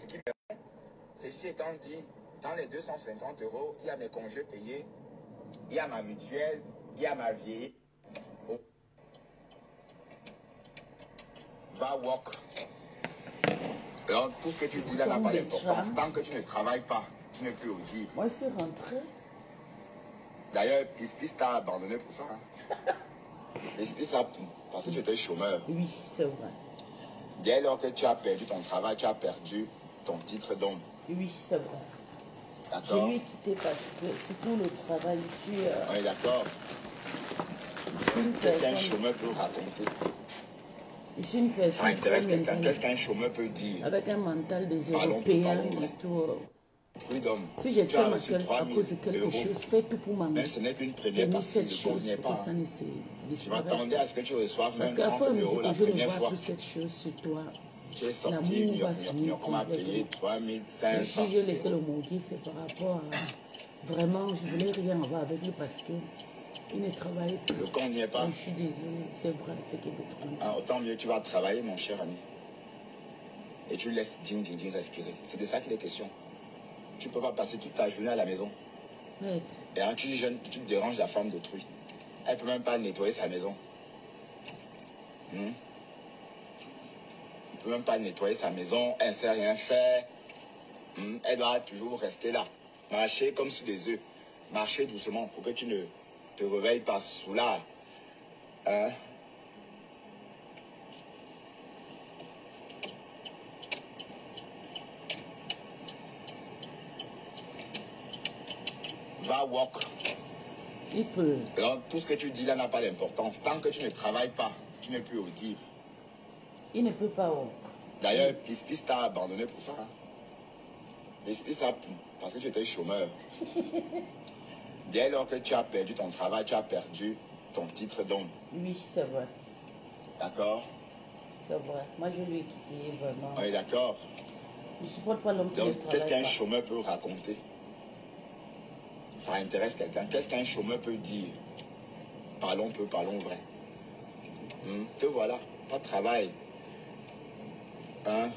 ce qui me... Ceci étant dit, dans les 250 euros, il y a mes congés payés, il y a ma mutuelle, il y a ma vie. Oh. Va walk. Alors, tout ce que tu dis là n'a pas d'importance. Tant que tu ne travailles pas, tu n'es plus audible. Moi, je suis rentrée. D'ailleurs, Pispis t'a abandonné pour ça. Hein. Pispis a tout, parce que tu étais chômeur. Oui, c'est vrai. Dès lors que tu as perdu ton travail, tu as perdu ton titre d'homme. Oui, c'est vrai. Je D'accord. lui ai quitté parce que c'est pour le travail. Je suis... On est d'accord. Qu'est-ce qu'un chômeur peut raconter? Je suis une personne. Ça intéresse quelqu'un. Qu'est-ce qu'un chômeur peut dire? Avec un mental des Européens et tout. Si j'étais à cause de quelque chose, fais tout pour m'amener. Même ce n'est qu'une première partie, cette chose chose pour que ça ne se disparaisse. Tu m'attendais à ce que tu reçoives même 30 euros la je ne première vois fois. plus cette chose sur toi. Tu es sorti, on m'a payé 3500. Si j'ai laissé le morguer, c'est par rapport à... Vraiment, je ne voulais rien avoir avec lui parce que il ne travaille plus. Le compte n'y est pas. Je suis désolée, c'est vrai, c'est qu'il est tranquille. Ah, autant mieux, tu vas travailler, mon cher ami. Et tu laisses Ding respirer. C'est de ça qu'il est question. Tu ne peux pas passer toute ta journée à la maison. Ouais. Et quand tu es jeune, tu déranges la femme d'autrui. Elle ne peut même pas nettoyer sa maison. Elle ne peut même pas nettoyer sa maison. Elle ne sait rien faire. Elle doit toujours rester là. Marcher comme sur des œufs. Marcher doucement pour que tu ne te réveilles pas sous là. Hein? Va walk. Il peut. Alors, tout ce que tu dis là n'a pas d'importance. Tant que tu ne travailles pas, tu n'es plus audible. Il ne peut pas walk. D'ailleurs, Pispis t'a abandonné pour ça. Pispis a tout, parce que tu étais chômeur. Dès lors que tu as perdu ton travail, tu as perdu ton titre d'homme. Oui, c'est vrai. D'accord? C'est vrai. Moi, je lui ai quitté vraiment. On est d'accord? Je ne supporte pas l'homme qui ne travaille pas. Qu'est-ce qu'un chômeur peut raconter? Ça intéresse quelqu'un. Qu'est-ce qu'un chômeur peut dire? Parlons peu, parlons vrai. Te voilà, pas de travail. Hein?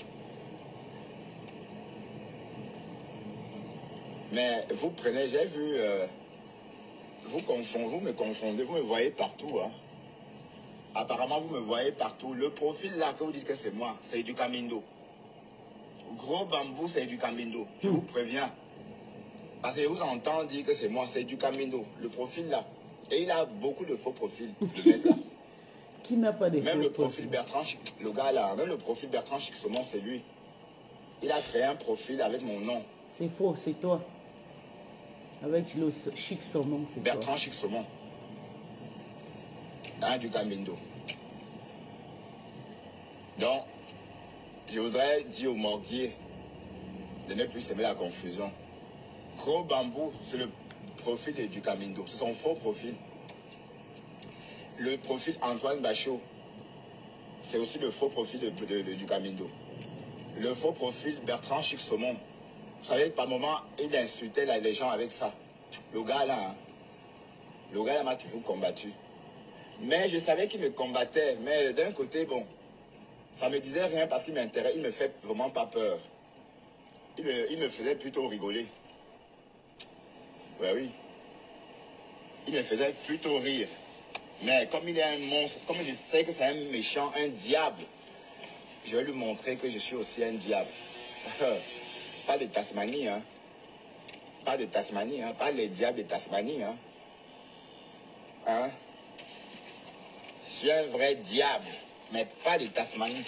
Mais vous prenez, j'ai vu, vous me confondez, vous me voyez partout. Hein? Apparemment, vous me voyez partout. Le profil là que vous dites que c'est moi, c'est du Camindo. Gros bambou, c'est du Camindo. Je vous préviens. Parce que je vous entends dire que c'est moi, c'est du Camindo. Le profil là. Et il a beaucoup de faux profils, le mec là. Qui n'a pas de même le profil Bertrand, le gars là, même le profil Bertrand Chixomon, c'est lui. Il a créé un profil avec mon nom. C'est faux, c'est toi. Avec le Chixomon, c'est toi. Bertrand Chixomon. Hein, du Camindo. Donc, je voudrais dire au morguier de ne plus s'aimer la confusion. Gros bambou, c'est le profil du Camindo. C'est son faux profil. Le profil Antoine Bachot, c'est aussi le faux profil du Camindo. Le faux profil Bertrand Chixomon. Vous savez, par moment, il insultait les gens avec ça. Le gars là, m'a toujours combattu. Mais je savais qu'il me combattait. Mais d'un côté, bon, ça me disait rien parce qu'il m'intéresse. Il me fait vraiment pas peur. Il me faisait plutôt rigoler. Ouais, oui. Il me faisait plutôt rire. Mais comme il est un monstre, comme je sais que c'est un méchant, un diable, je vais lui montrer que je suis aussi un diable. Pas de Tasmanie, hein. Pas de Tasmanie, hein. Pas les diables de Tasmanie, hein. Hein? Je suis un vrai diable, mais pas de Tasmanie.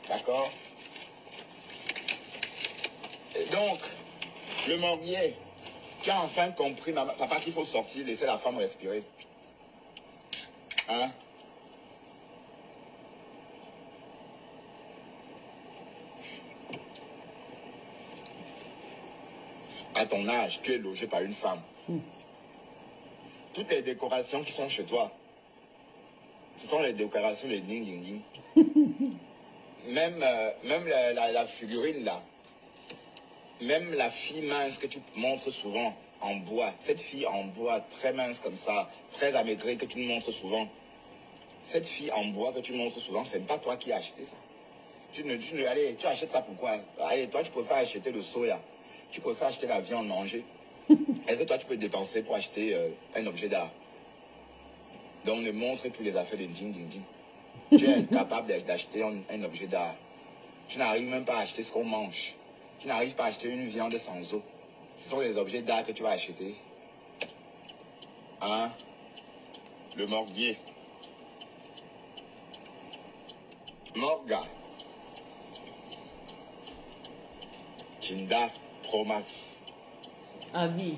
D'accord? Et donc, le morguier, tu as enfin compris, papa, qu'il faut sortir, laisser la femme respirer. Hein? À ton âge, tu es logé par une femme. Toutes les décorations qui sont chez toi, ce sont les décorations de Ding Ding Ding. Même la figurine là, même la fille mince que tu montres souvent en bois, cette fille en bois très mince comme ça, très amaigrée que tu me montres souvent, cette fille en bois que tu montres souvent, c'est pas toi qui as acheté ça. Allez, tu achètes ça pourquoi? Allez, toi, tu préfères acheter le soya. Tu préfères acheter la viande mangée. Est-ce que toi, tu peux dépenser pour acheter un objet d'art? Donc, ne montre plus les affaires de ding. Tu es incapable d'acheter un objet d'art. Tu n'arrives même pas à acheter ce qu'on mange. Tu n'arrives pas à acheter une viande sans eau. Ce sont les objets d'art que tu vas acheter. Hein? Le morguier. Morga. Tinda Pro Max. Avis.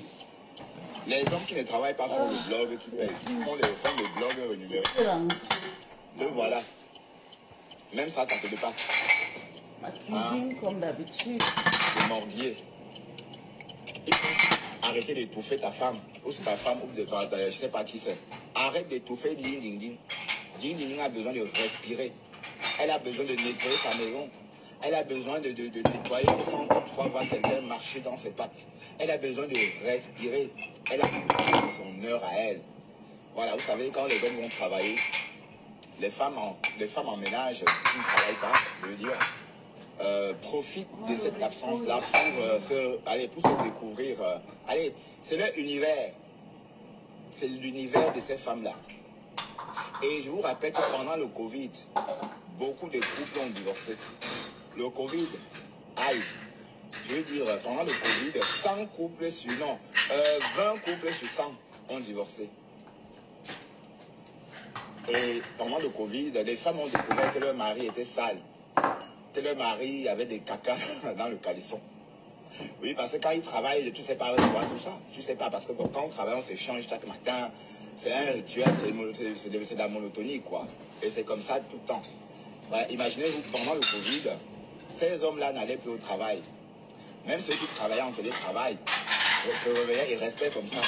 Les hommes qui ne travaillent pas font le blog qui paye. Font le blog rémunéré. Te voilà. Même ça, ça te dépasse. Ma cuisine, comme d'habitude. Le morguier. Il faut arrêter d'étouffer ta femme. Ou c'est ta femme, ou je ne sais pas qui c'est. Arrête d'étouffer Ding. Ding a besoin de respirer. Elle a besoin de nettoyer sa maison. Elle a besoin de nettoyer sans toutefois voir quelqu'un marcher dans ses pattes. Elle a besoin de respirer. Elle a son heure à elle. Voilà, vous savez, quand les hommes vont travailler, les femmes en ménage qui ne travaillent pas, je veux dire, profitent de cette absence-là pour se découvrir. Allez, c'est leur univers. C'est l'univers de ces femmes-là. Et je vous rappelle que pendant le Covid, beaucoup de couples ont divorcé. Le Covid, aïe, je veux dire, pendant le Covid, 100 couples sur, non, 20 couples sur 100 ont divorcé. Et pendant le Covid, les femmes ont découvert que leur mari était sale, que leur mari avait des cacas dans le caleçon. Oui, parce que quand ils travaillent, tu ne sais pas avec quoi tout ça. Tu ne sais pas, parce que quand on travaille, on s'échange chaque matin. C'est un rituel, c'est de la monotonie, quoi. Et c'est comme ça tout le temps. Voilà, imaginez-vous, pendant le Covid, ces hommes-là n'allaient plus au travail. Même ceux qui travaillaient en télétravail se réveillaient et restaient comme ça.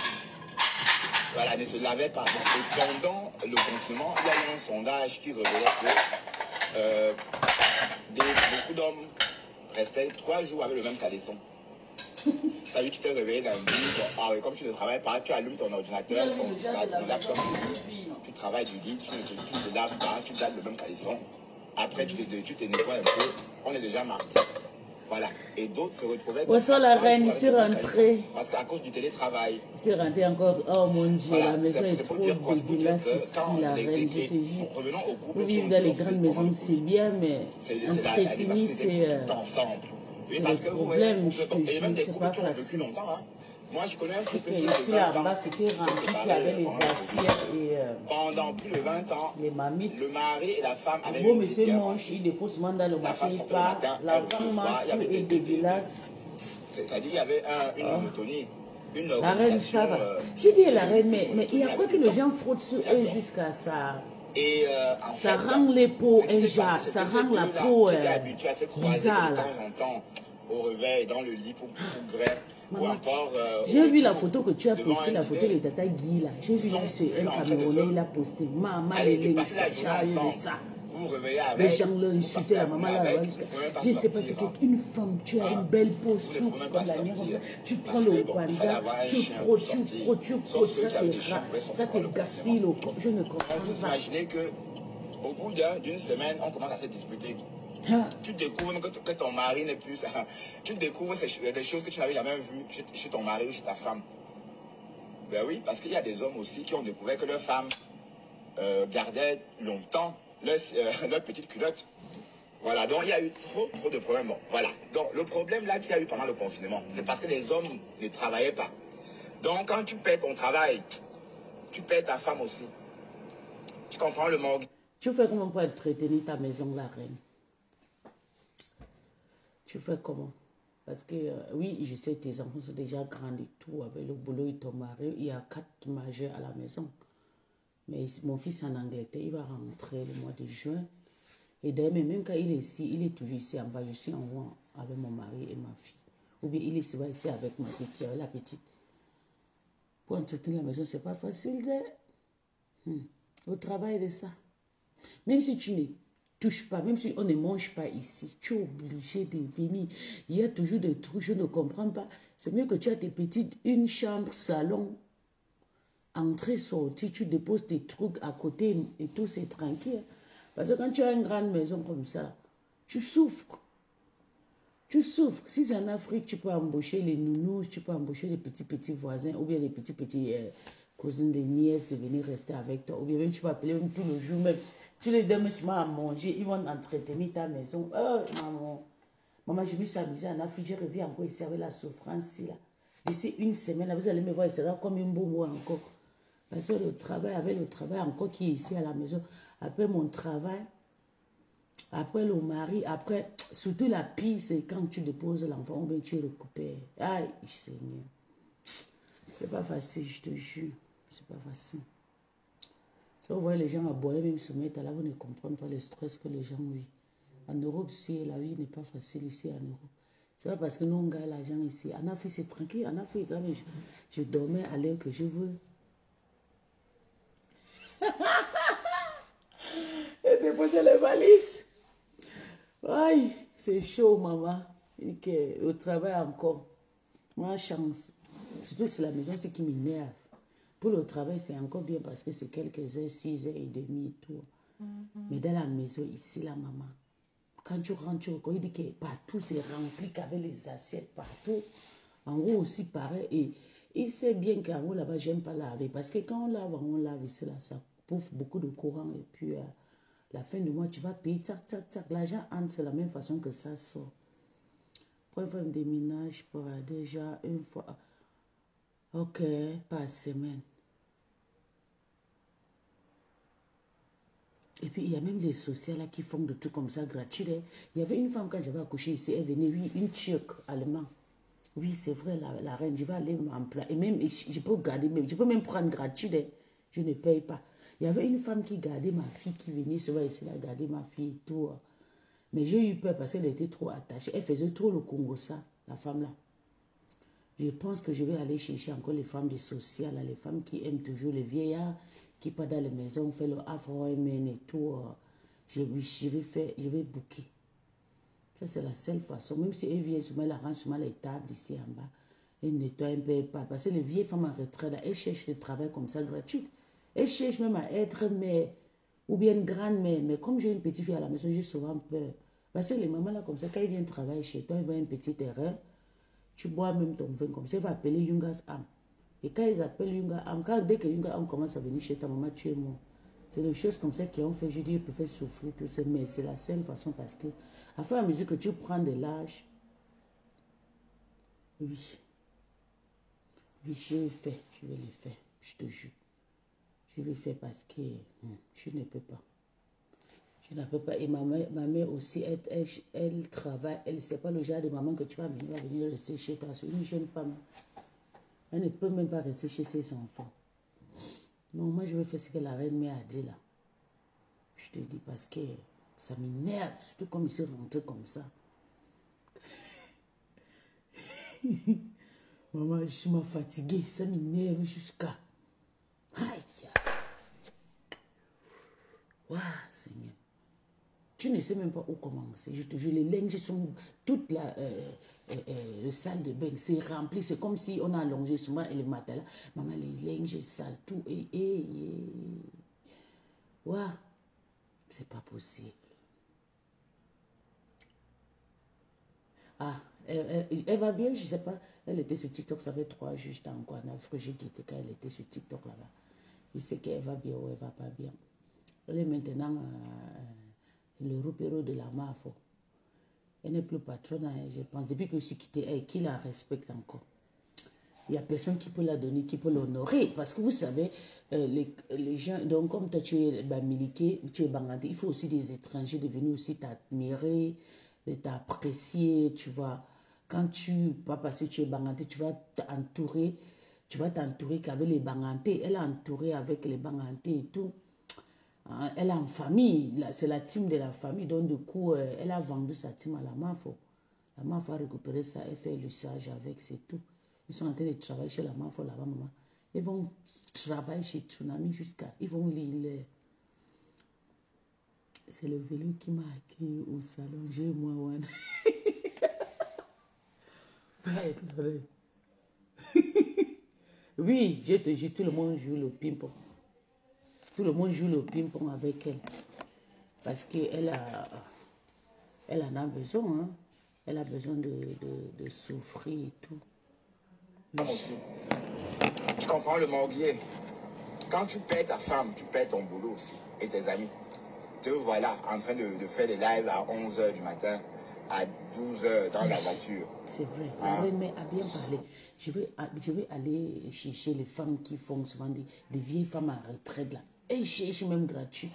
Voilà, ne se lavaient pas. Et pendant le confinement, il y a eu un sondage qui révélait que beaucoup d'hommes restaient 3 jours avec le même caleçon. Ça veut dire que tu t'es réveillé lundi, comme tu ne travailles pas, tu allumes ton ordinateur, ton laptop, tu travailles du lit, tu ne te laves pas, tu gardes le même caleçon. Après, tu te nettoies un peu, on est déjà mardi. Voilà. Et d'autres se retrouvaient... Bonsoir la reine, je suis rentrée. Parce qu'à cause du télétravail. Je suis rentrée encore. Oh mon Dieu, voilà, la maison est trop dégueulasse ici, la reine, je te jure. Vous vivez dans les grandes maisons, c'est bien, mais entretenir, c'est... Oui, parce que vous voyez, et même des c'est couples pas qui ont vécu facile. longtemps. Hein. Moi, je connais un couple qui ici, là-bas, c'était rempli, qui avait les assiettes et... pendant plus de 20 ans, les mamites. Le mari et la femme avaient... Bon, monsieur mange, il dépose souvent dans le marché, il part. La femme mange tout et dégueulasse. C'est-à-dire qu'il y avait une monotonie. La reine, ça va. J'ai dit la reine, mais il y a quoi que les gens frottent sur eux jusqu'à ça. Et ça rend les peaux ça rend la peau bizarre. De temps en temps, au réveil, dans le lit pour grès. Ou encore... j'ai vu la photo que tu as postée, la photo de Tata Guy là. J'ai vu là, c'est un Camerounais, il a posté. Maman, il ça charge de ça. Vous réveillez avec... Les gens l'ont insulté, la maman là. Je ne sais pas, c'est qu'une femme, tu as une belle peau souple comme la mienne, comme ça. Tu prends le kwanza, tu frottes, ça te gaspille le corps. Je ne comprends pas. Vous imaginez qu'au bout d'une semaine, on commence à se disputer. Tu découvres que ton mari n'est plus... Tu découvres des choses que tu n'avais jamais vues chez ton mari ou chez ta femme. Ben oui, parce qu'il y a des hommes aussi qui ont découvert que leur femme gardait longtemps leur petite culotte. Voilà, donc il y a eu trop de problèmes. Bon, voilà. Donc le problème là qu'il y a eu pendant le confinement, c'est parce que les hommes ne travaillaient pas. Donc quand tu perds ton travail, tu perds ta femme aussi. Tu comprends le manque. Tu fais comment pour entretenir ta maison, la reine? Tu fais comment? Parce que, oui, je sais, tes enfants sont déjà grands et tout, avec le boulot et ton mari. Il y a 4 majeurs à la maison. Mais mon fils en Angleterre, il va rentrer le mois de juin. Et d'ailleurs, même quand il est ici, il est toujours ici en bas. Je suis en haut avec mon mari et ma fille. Ou bien il est souvent ici avec ma petite, la petite. Pour entretenir la maison, c'est pas facile. Au travail de ça. Même si tu ne touches pas, même si on ne mange pas ici, tu es obligé de venir. Il y a toujours des trucs, je ne comprends pas. C'est mieux que tu as tes petites, une chambre, salon, entrée, sortie, tu déposes tes trucs à côté et tout, c'est tranquille. Parce que quand tu as une grande maison comme ça, Tu souffres. Tu souffres. Si c'est en Afrique, tu peux embaucher les nounous, tu peux embaucher les petits voisins ou bien les petits cousines des nièces de venir rester avec toi. Ou bien même tu peux appeler même tout le jour même. Tu les donnes seulement à manger, ils vont entretenir ta maison. Oh, maman. Maman, je me suis amusée en Afrique, je reviens encore ici avec la souffrance là. D'ici une semaine, là, vous allez me voir, il sera comme une bobo encore. Parce que le travail, avec le travail encore qui est ici à la maison, après mon travail, après le mari, après, surtout la pire, c'est quand tu déposes l'enfant, ou bien tu récupères. Aïe, Seigneur. C'est pas facile, je te jure. C'est pas facile. Si vous voyez les gens à boire, même se mettre là, vous ne comprenez pas le stress que les gens vivent. En Europe, si la vie n'est pas facile ici en Europe. C'est pas parce que nous, on gagne l'argent ici. En Afrique, c'est tranquille. En Afrique, je dormais à l'heure que je veux. Et déposer les valises. Aïe, c'est chaud, maman. Au travail encore. Ma chance. Surtout c'est la maison, c'est qui m'énerve. Pour le travail, c'est encore bien parce que c'est quelques heures, 6 heures et demie et tout. Mais dans la maison, ici, la maman, quand tu rentres, tu reconnais, il dit que partout, c'est rempli qu'avec les assiettes partout. En haut aussi, pareil. Et il sait bien qu'en haut, là-bas, j'aime pas laver. Parce que quand on lave ici, là, ça bouffe beaucoup de courant. Et puis, la fin du mois, tu vas payer, tac, tac, tac. L'argent entre, c'est la même façon que ça sort. Pour faire des ménages, pour déjà une fois, ok, par semaine. Et puis, il y a même les sociales là qui font de tout comme ça, gratuit. Il y avait une femme, quand j'avais accouché ici, elle venait, oui, une Turque allemande. Oui, c'est vrai, la reine, je vais aller m'employer. Et même, je peux garder, je peux même prendre gratuit, je ne paye pas. Il y avait une femme qui gardait ma fille, qui venait souvent ici, là, garder ma fille et tout. Mais j'ai eu peur parce qu'elle était trop attachée. Elle faisait trop le Congo, ça, la femme là. Je pense que je vais aller chercher encore les femmes des sociales, les femmes qui aiment toujours les vieillards, qui partent dans les maisons, font le afro-amen et tout. Je vais booker. Ça, c'est la seule façon. Même si elle vient souvent, elle arrange souvent les tables ici en bas. Elle nettoie un peu, pas. Parce que les vieilles femmes en retraite, là, elles cherchent le travail comme ça, gratuit. Elles cherchent même à être mère, ou bien une grande mère. Mais comme j'ai une petite fille à la maison, j'ai souvent peur. Parce que les mamans, là, comme ça, quand ils viennent travailler chez toi, ils voient une petite erreur. Tu bois même ton vin comme ça, ils vont appeler Yungas Am. Et quand ils appellent Yunga Am, dès que Yunga Am commence à venir chez ta maman, tu es mort. C'est des choses comme ça qui ont fait, je dis, ils peuvent faire souffrir tout ça, mais c'est la seule façon parce que, à fur et à mesure que tu prends de l'âge, oui, je vais le faire, je te jure. Je vais le faire parce que je ne peux pas. Je ne peux pas. Et ma mère aussi, elle travaille, elle ne sait pas le genre de maman que tu vas venir rester chez toi. C'est une jeune femme. Elle ne peut même pas rester chez ses enfants. Non, moi je vais faire ce que la reine m'a dit là. Je te dis parce que ça m'énerve, surtout comme il s'est rentré comme ça. Maman, je suis fatiguée, ça m'énerve jusqu'à... Aïe! Waouh, Seigneur. Tu ne sais même pas où commencer. Je te jure, les linges sont... Toute la salle de bain, c'est rempli. C'est comme si on a allongé souvent et le matin là. Maman, les linges sales, tout. Waouh! C'est pas possible. Ah, elle va bien, je ne sais pas. Elle était sur TikTok, ça fait 3 jours, j'étais encore en Afrique, j'ai quitté quand elle était sur TikTok là-bas. Je sais qu'elle va bien ou elle va pas bien. Elle est maintenant le roupéro de la MAFO. Elle n'est plus patronne, je pense. Depuis que je suis quittée, elle, qui la respecte encore? Il n'y a personne qui peut la donner, qui peut l'honorer. Parce que vous savez, les gens, donc comme toi, tu es Bamileke, tu es Banganté, il faut aussi des étrangers de venir aussi t'admirer, de t'apprécier, tu vois. Quand tu vas passer, tu es Banganté, tu vas t'entourer qu'avec les Banganté. Elle est entourée avec les Banganté et tout. Hein, elle est en famille, c'est la team de la famille. Donc du coup, elle a vendu sa team à la MAFO. La MAFO a récupéré ça, elle fait l'usage avec, c'est tout. Ils sont en train de travailler chez la MAFO là-bas, maman. Ils vont travailler chez Tsunami jusqu'à... Ils vont lire... C'est le vélo qui m'a accueilli au salon. J'ai moi, one. Oui, je te jure, tout le monde joue le ping-pong. Tout le monde joue le ping-pong avec elle. Parce qu'elle a... Elle en a besoin, hein. Elle a besoin de souffrir et tout. Aussi. Tu comprends le morguier? Quand tu perds ta femme, tu perds ton boulot aussi. Et tes amis. Te voilà en train de faire des lives à 11h du matin, à 12h dans la voiture. C'est vrai, la reine mère a bien parlé. Je vais aller chercher les femmes qui font souvent des vieilles femmes à retraite là. Et chercher même gratuit.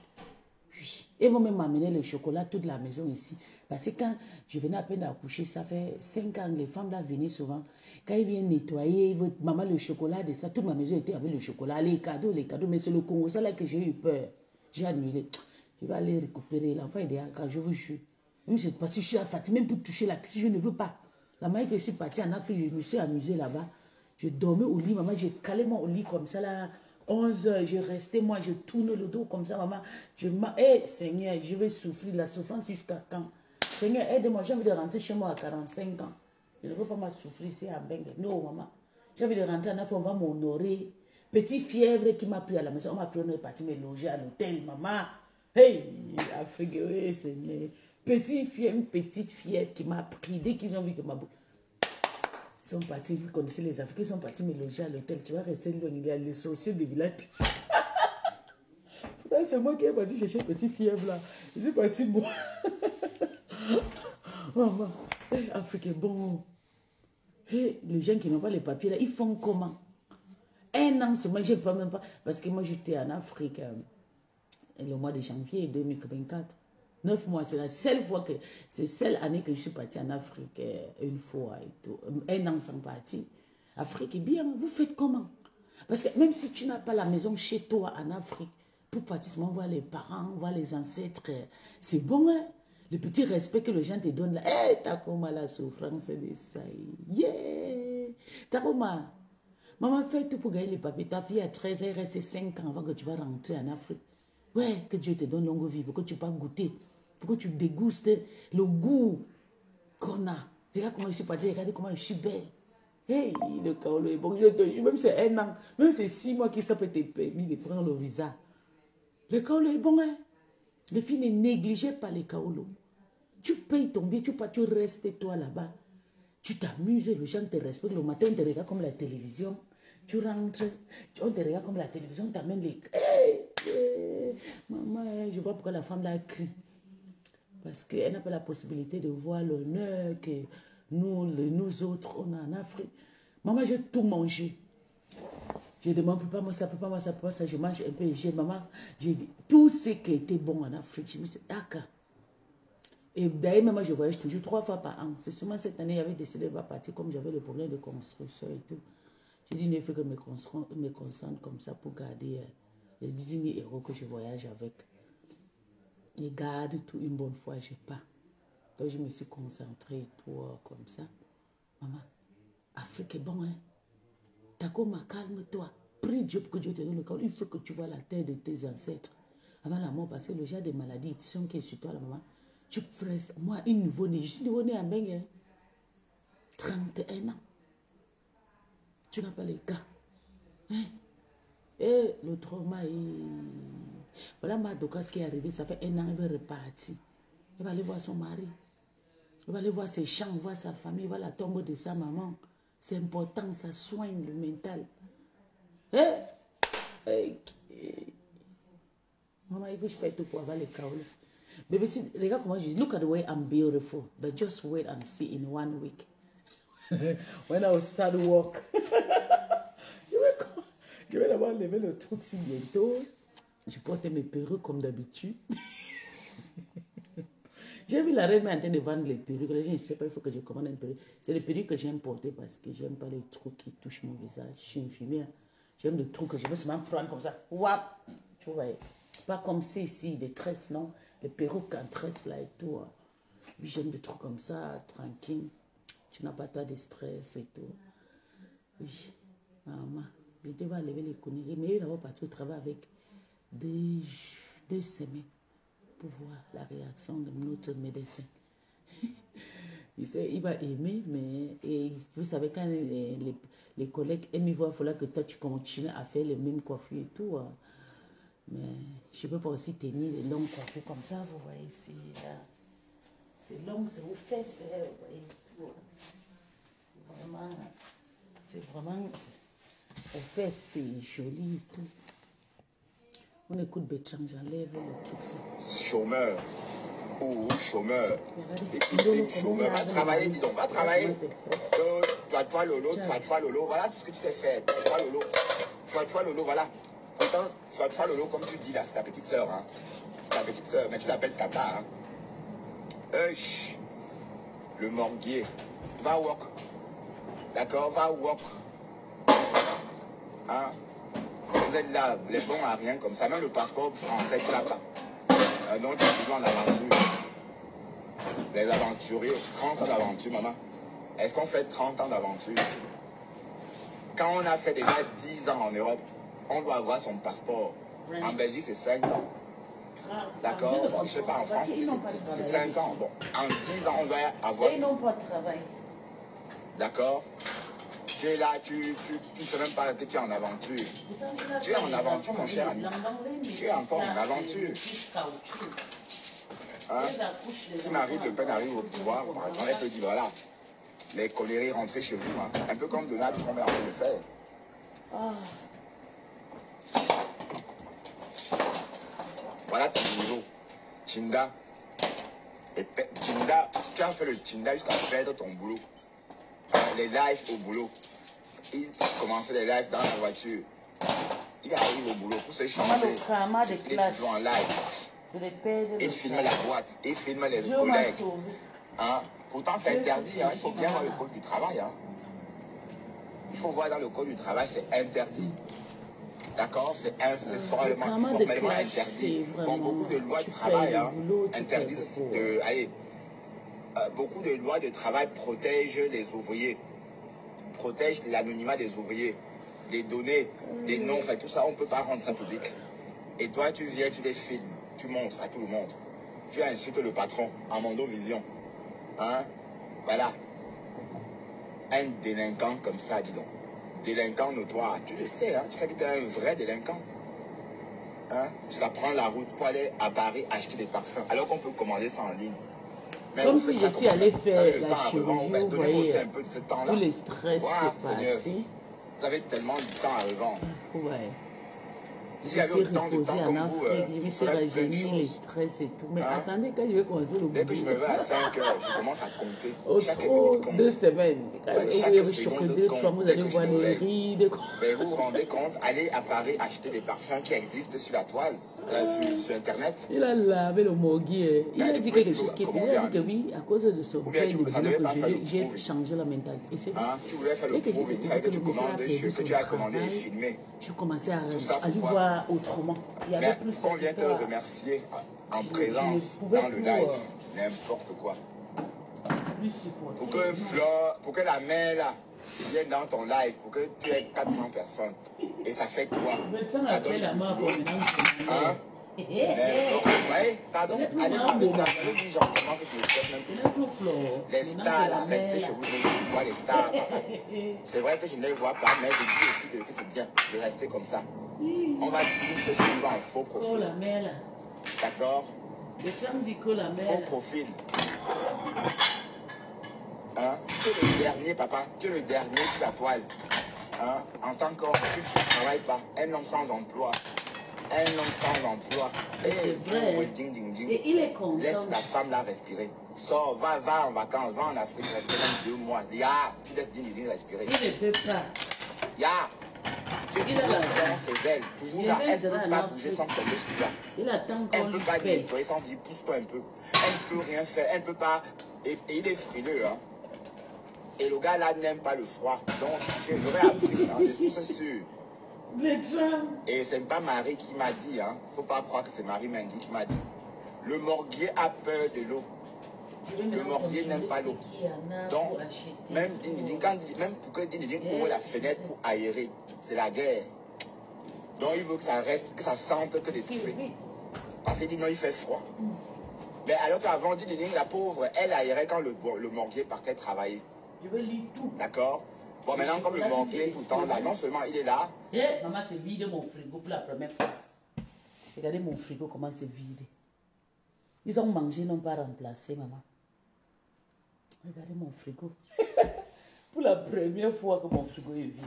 Oui. Et vont même m'amener le chocolat toute la maison ici. Parce que quand je venais à peine d'accoucher, ça fait 5 ans, les femmes là venaient souvent. Quand ils viennent nettoyer, ils veulent, maman, le chocolat de ça, toute ma maison était avec le chocolat, les cadeaux. Mais c'est le Congo, ça là que j'ai eu peur. J'ai annulé. Je vais aller récupérer. L'enfant est derrière quand je vous jure. Même parce que je suis fatiguée, même pour toucher la cuisse, je ne veux pas. La manière que je suis partie en Afrique, je me suis amusée là-bas. Je dormais au lit, maman, j'ai calé mon lit comme ça là. 11h, je restais, moi, je tourne le dos comme ça, maman. Seigneur, je vais souffrir la souffrance jusqu'à quand? Seigneur, aide-moi, j'ai envie de rentrer chez moi à 45 ans. Je ne veux pas souffrir ici à Bengue. Non, maman. J'ai envie de rentrer en Afrique, on va m'honorer. Petite fièvre qui m'a pris à la maison, on m'a pris, on est parti me loger à l'hôtel, maman. Hey, Afrique, oui, Seigneur. Une petite fièvre qui m'a pris dès qu'ils ont vu que ma bouche. Ils sont partis, vous connaissez les Africains, ils sont partis me loger à l'hôtel. Tu vas rester loin, il y a les sorciers du village. C'est moi qui ai parti chercher une petite fièvre là. Je suis parti boire. Maman, Afrique est bon. Hey, les gens qui n'ont pas les papiers là, ils font comment? Un an seulement, je ne peux même pas. Parce que moi j'étais en Afrique le mois de janvier 2024. 9 mois, c'est la seule fois que, c'est la seule année que je suis partie en Afrique une fois et tout. Un an sans partir. Afrique est bien, vous faites comment? Parce que même si tu n'as pas la maison chez toi en Afrique, pour partir seulement voir les parents, voir les ancêtres, c'est bon, hein? Le petit respect que les gens te donnent là. Hé, t'as comment la souffrance de ça? Yeah! T'as comment? Maman, fais tout pour gagner les papiers. Ta fille a 13 ans, il reste 5 ans avant que tu vas rentrer en Afrique. Ouais, que Dieu te donne longue vie, pour que tu pas goûter, pour que tu dégustes le goût qu'on a. Regarde comment je suis partie, regardez comment je suis belle. Hey, le Kaolo est bon, je te jure, même c'est 1 an, même c'est 6 mois que ça peut te permettre de prendre le visa. Le Kaolo est bon, hein. Les filles ne négligez pas les Kaolo. Tu payes ton billet, tu restes toi là-bas. Tu t'amuses, les gens te respectent. Le matin, on te regarde comme la télévision. Tu rentres, on te regarde comme la télévision, on t'amène les... Hey, hey, maman, je vois pourquoi la femme là crie. Parce qu'elle n'a pas la possibilité de voir l'honneur que nous autres, on a en Afrique. Maman, j'ai tout mangé. Je demande, peut pas moi ça, peut pas moi ça, peut pas ça. Je mange un peu. Maman, j'ai dit, tout ce qui était bon en Afrique, je me suis dit, d'accord. Et d'ailleurs, moi, je voyage toujours 3 fois par an. C'est seulement cette année, j'avais décidé de partir comme j'avais le problème de construction et tout. J'ai dit, il faut que je me concentre comme ça pour garder les 10 000 € que je voyage avec. Et garde tout une bonne fois, je pars. Donc, je me suis concentrée et tout comme ça. Maman, Afrique est bon, hein? Takoma, calme-toi. Prie Dieu pour que Dieu te donne le corps. Il faut que tu vois la terre de tes ancêtres. Avant la mort, parce que le genre des maladies qui sont sur toi, la maman, tu presses. Moi, une nouveau-née, je suis nouveau-née à Bengue, 31 ans. Tu n'as pas les cas. Hein? Et le trauma est... Voilà ma Dokas qui est arrivée, ça fait 1 an, elle veut repartir. Elle va aller voir son mari. Elle va aller voir ses champs, voir sa famille, voir la tombe de sa maman. C'est important, ça soigne le mental. Maman, il faut que je fasse tout pour avoir les kaola. Baby, see, regarde comment je dis. Look at the way I'm beautiful. But just wait and see in 1 week. When I will start work. Je vais d'abord lever le truc si bientôt. Je porte mes perruques comme d'habitude. J'ai vu la reine en train de vendre les perruques. Les gens ne savent pas, il faut que je commande une perruque. C'est les perruques que j'aime porter parce que j'aime pas les trucs qui touchent mon visage. Je suis infirmière. J'aime les trucs que je veux seulement prendre comme ça. Wap! Tu vois, pas comme c'est ici, des tresses, non? Les perruques en tresse là et tout. Oui, j'aime des trucs comme ça, tranquille. Tu n'as pas toi de stress et tout. Oui, maman. Je devais lever les conneries. Mais il va partir au travail avec 2 semaines pour voir la réaction de notre médecin. Il sait, il va aimer, mais et vous savez, quand les collègues aiment, il va falloir que toi tu continues à faire les mêmes coiffures et tout. Mais je ne peux pas aussi tenir les longues coiffures comme ça, vous voyez ici. Là. C'est long, c'est aux fesses. C'est vraiment, aux fesses, c'est joli et tout. On écoute Bertrand, j'enlève le truc ça. Chômeur. Oh, chômeur. Et puis, chômeur. Va travailler, dis donc, va travailler. Toi, Lolo, toi, Lolo, voilà tout ce que tu sais faire. Toi, Lolo. Toi, Lolo, voilà. Pourtant, toi, Lolo, comme tu dis là, c'est ta petite soeur, hein. C'est ta petite soeur, mais tu l'appelles Tata, hein. Le morguier. Va walk. D'accord, va walk. Hein? Vous êtes là, les bons à rien comme ça. Même le passeport français, tu l'as pas. Non, tu es toujours en aventure. Les aventuriers, 30 ans d'aventure, maman. Est-ce qu'on fait 30 ans d'aventure? Quand on a fait déjà 10 ans en Europe, on doit avoir son passeport. En Belgique, c'est 5 ans. D'accord? Bon, je ne sais pas, en France, c'est 5 ans. Bon, en 10 ans, on doit avoir... Ils n'ont pas de travail. D'accord? Tu es là, tu ne sais même pas que tu es en aventure. Tu es en aventure, mon cher ami. Tu es encore en aventure. Hein? Si Marine Le Pen arrive au pouvoir, par exemple, elle peut dire voilà, les colérés rentrez chez vous. Hein? Un peu comme Donald Trump est en train de le faire. Voilà ton niveau. Tinda. Et Tinda, tu as fait le Tinda jusqu'à perdre ton boulot. Les lives au boulot. Il commençait les lives dans la voiture. Il arrive au boulot pour se changer. Il est toujours en live. Il filme la boîte. Il filme les collègues. Hein? Pourtant, c'est interdit. Hein? Il faut bien voir le code du travail. Hein? Il faut voir dans le code du travail, c'est interdit. D'accord? C'est formellement interdit. Bon, beaucoup de lois de travail interdisent de... Allez, beaucoup de lois de travail protègent les ouvriers. Protègent l'anonymat des ouvriers. Les données, les noms, enfin tout ça, on ne peut pas rendre ça public. Et toi, tu viens, tu les filmes, tu montres à tout le monde. Tu insultes le patron en Mondovision. Hein? Voilà. Un délinquant comme ça, dis donc. Délinquant notoire, tu le sais, hein? Tu sais que tu es un vrai délinquant. Hein? Tu vas prendre la route pour aller à Paris acheter des parfums, alors qu'on peut commander ça en ligne. Mais comme si je suis allé faire la chirurgie, vous voyez, un peu de ce temps-là. tout le stress s'est passé. Vous avez tellement de temps à revendre. Ouais. Si j'avais autant de temps comme vous, je me suis rajeuni, les stress et tout. Mais attendez, quand je vais commencer le boulot. Dès que je me lève à 5 heures, je commence à compter. Chaque minute compte. 2 semaines. Chaque seconde de compte. Vous allez voir les rides. Mais vous vous rendez compte, allez à Paris acheter des parfums qui existent sur la toile, sur Internet. Il a lavé le morguier. Il a dit quelque chose qui est bien. Il a dit que oui, à cause de ce père de boulot que j'ai changé la mentalité. Et c'est vrai. Tu voulais faire le prouve, il fallait que tu commandes ce que tu as commandé et filmé. Je commençais à lui voir autrement. Il y avait plus on vient te remercier en présence dans le live, n'importe quoi. Pour que la main là vienne dans ton live, pour que tu aies 400 personnes. Et ça fait quoi? Ça donne hein? Pardon, allez parler ça. Allez dire gentiment que je le souhaite même plus. Les stars là, restez chez vous, je vois les stars. C'est vrai que je ne les vois pas, mais je dis aussi que c'est bien de rester comme ça. On va tous se suivre en faux profil. D'accord? Faux profil. Hein? Tu es le dernier, papa. Tu es le dernier sur la toile. Hein? En tant qu'homme, tu ne travailles pas. Un homme sans emploi. Un homme sans emploi. C'est vrai. Ding, ding, ding. Et il est content. Laisse la femme là respirer. Sors, va en vacances, va en Afrique, reste même 2 mois. Ya, tu laisses Ding respirer. Il ne peut pas. Ya, tu es toujours dans ses ailes. Toujours là. Elle ne peut pas bouger sans tomber sur toi. Il attend qu'on elle ne peut pas nettoyer sans dire pousse-toi un peu. Elle ne peut rien faire. Elle ne peut pas. Et il est frileux, hein. Et le gars là n'aime pas le froid. Donc, j'aurais appris, hein, de sources sûres. Et c'est pas Marie qui m'a dit, hein. Faut pas croire que c'est Marie Mendy qui m'a dit. Le morguier a peur de l'eau. Le morguier n'aime pas l'eau. Donc, même pour que Dindinding ouvre la fenêtre pour aérer, c'est la guerre. Donc, il veut que ça reste, que ça sente que des touffées. Parce qu'il dit non, il fait froid. Mais alors qu'avant, Dindinding, la pauvre, elle aérait quand le morguier partait travailler. Je veux lire tout. D'accord? Bon, maintenant, comme le morguier tout le temps là, non seulement il est là. Maman, c'est vide mon frigo pour la première fois. Regardez mon frigo, comment c'est vide. Ils ont mangé, ils n'ont pas remplacé, maman. Regardez mon frigo. Pour la première fois que mon frigo est vide.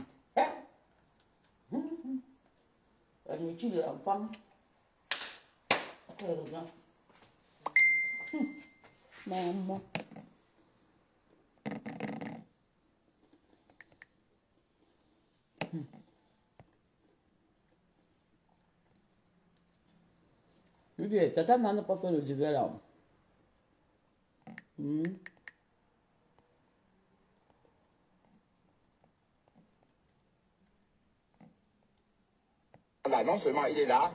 La nourriture de l'enfant. Regarde. Maman. Je dis, tata n'a pas fait le duvet là. Là, non seulement il est là,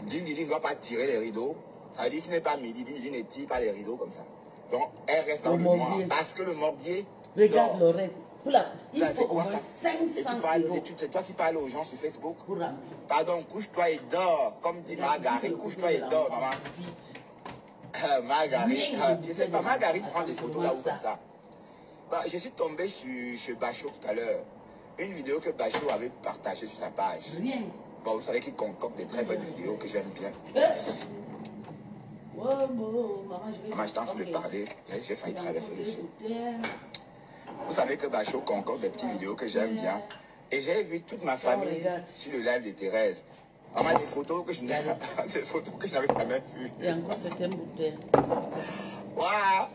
Dindini ne doit pas tirer les rideaux. Ça veut dire s'il n'est pas midi, Dindini ne tire pas les rideaux comme ça. Donc elle reste dans le noir. Parce que le morbier. Regarde Lorette. Il faut au moins ça? 500 €. C'est toi qui parles aux gens sur Facebook. Pour remplir. Pardon, couche-toi et dors. Comme dit Marguerite, couche-toi et dors, maman. Marguerite, je sais pas, Marguerite prend des photos là-haut comme ça. Bah, je suis tombé sur Bachot tout à l'heure. Une vidéo que Bachot avait partagée sur sa page. Rien. Bon, vous savez qu'il concocte des très bonnes vidéos que j'aime bien. Maman, je t'en train de parler. J'ai failli traverser le fil. Vous savez que Bachot concocte des petites vidéos que j'aime bien. Et j'ai vu toute ma famille sur le live de Thérèse. Maman, des photos que je n'avais jamais vues. Et encore certaines bouteilles. Waouh!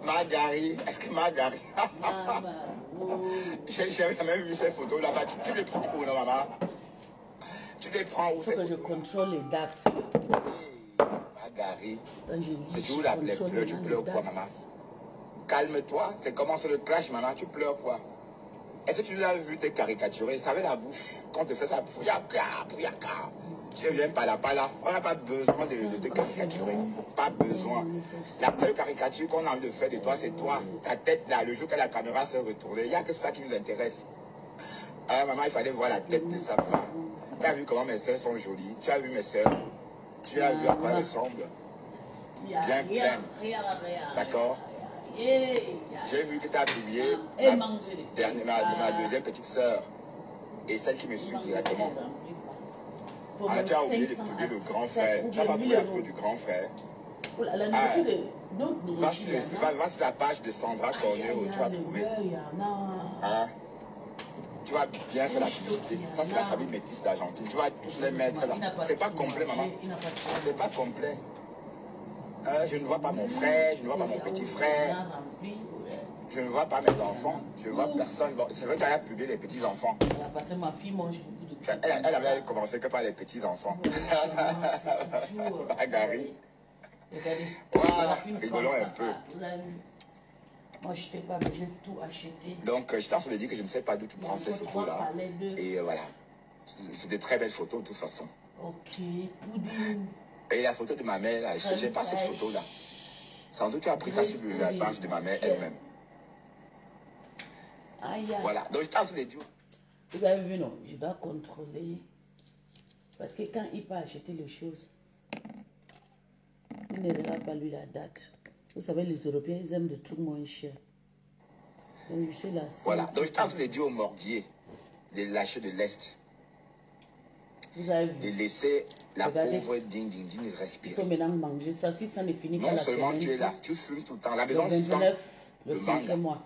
Marguerite, est-ce que Marguerite? J'ai jamais vu ces photos là-bas. Tu les prends où, non, maman? Tu les prends où? Il faut que je contrôle les dates. Marguerite, c'est toujours les pleurs, tu pleures quoi, maman? Calme-toi, c'est comment c'est le clash, maman, tu pleures quoi? Est-ce que tu nous as vu te caricaturer? Ça avait la bouche. Quand on te fait ça, pouyaka, pouyaka. Tu ne viens pas là. On n'a pas besoin de te caricaturer. Pas besoin. La seule caricature qu'on a envie de faire de toi, c'est toi. Ta tête là, le jour que la caméra s'est retournée. Il n'y a que ça qui nous intéresse. Ah, maman, il fallait voir la tête de sa femme. Tu as vu comment mes soeurs sont jolies. Tu as vu mes soeurs. Tu as vu à quoi elles ressemblent. Bien pleines. D'accord? J'ai vu que tu as publié ma deuxième petite sœur et celle qui me suit directement. Ah, tu as oublié de publier le grand frère. Tu n'as pas trouvé la photo du grand frère. Va sur la page de Sandra Corneo, tu vas trouver. Hein? Tu vas bien faire la publicité. Ça, c'est la famille métisse d'Argentine. Tu vas tous les mettre là. C'est pas complet, maman. C'est pas complet. Je ne vois pas mon frère, je ne vois pas mon petit frère. Je ne vois pas mes enfants. Je ne vois personne. Bon, c'est vrai qu'elle a publié les petits-enfants. Elle avait commencé que par les petits-enfants. Marguerite. Voilà, rigolons un peu. Moi, je n'étais pas, mais j'ai tout acheté. Donc, je t'en ai dit que je ne sais pas d'où tu prends ces photos-là. Et voilà. C'est des très belles photos de toute façon. Ok, pudding. Et la photo de ma mère, là, je n'ai pas cette photo-là. Sans doute tu as pris ça sur la page de ma mère elle-même. Voilà. Donc, je t'en ai dit. Vous avez vu, non? Je dois contrôler. Parce que quand il peut acheter les choses, il ne regarde pas lui la date. Vous savez, les Européens, ils aiment des trucs moins chers. Donc, je suis là. Voilà. Donc, je t'en ai dit au morguier de lâcher de l'Est. Vous avez vu? De laisser la pauvre Ding respirer. Il faut maintenant manger ça. Si ça ne finit pas la semaine. Non seulement tu es là, tu fumes tout le temps. La maison le 29, le 5 manga. mois.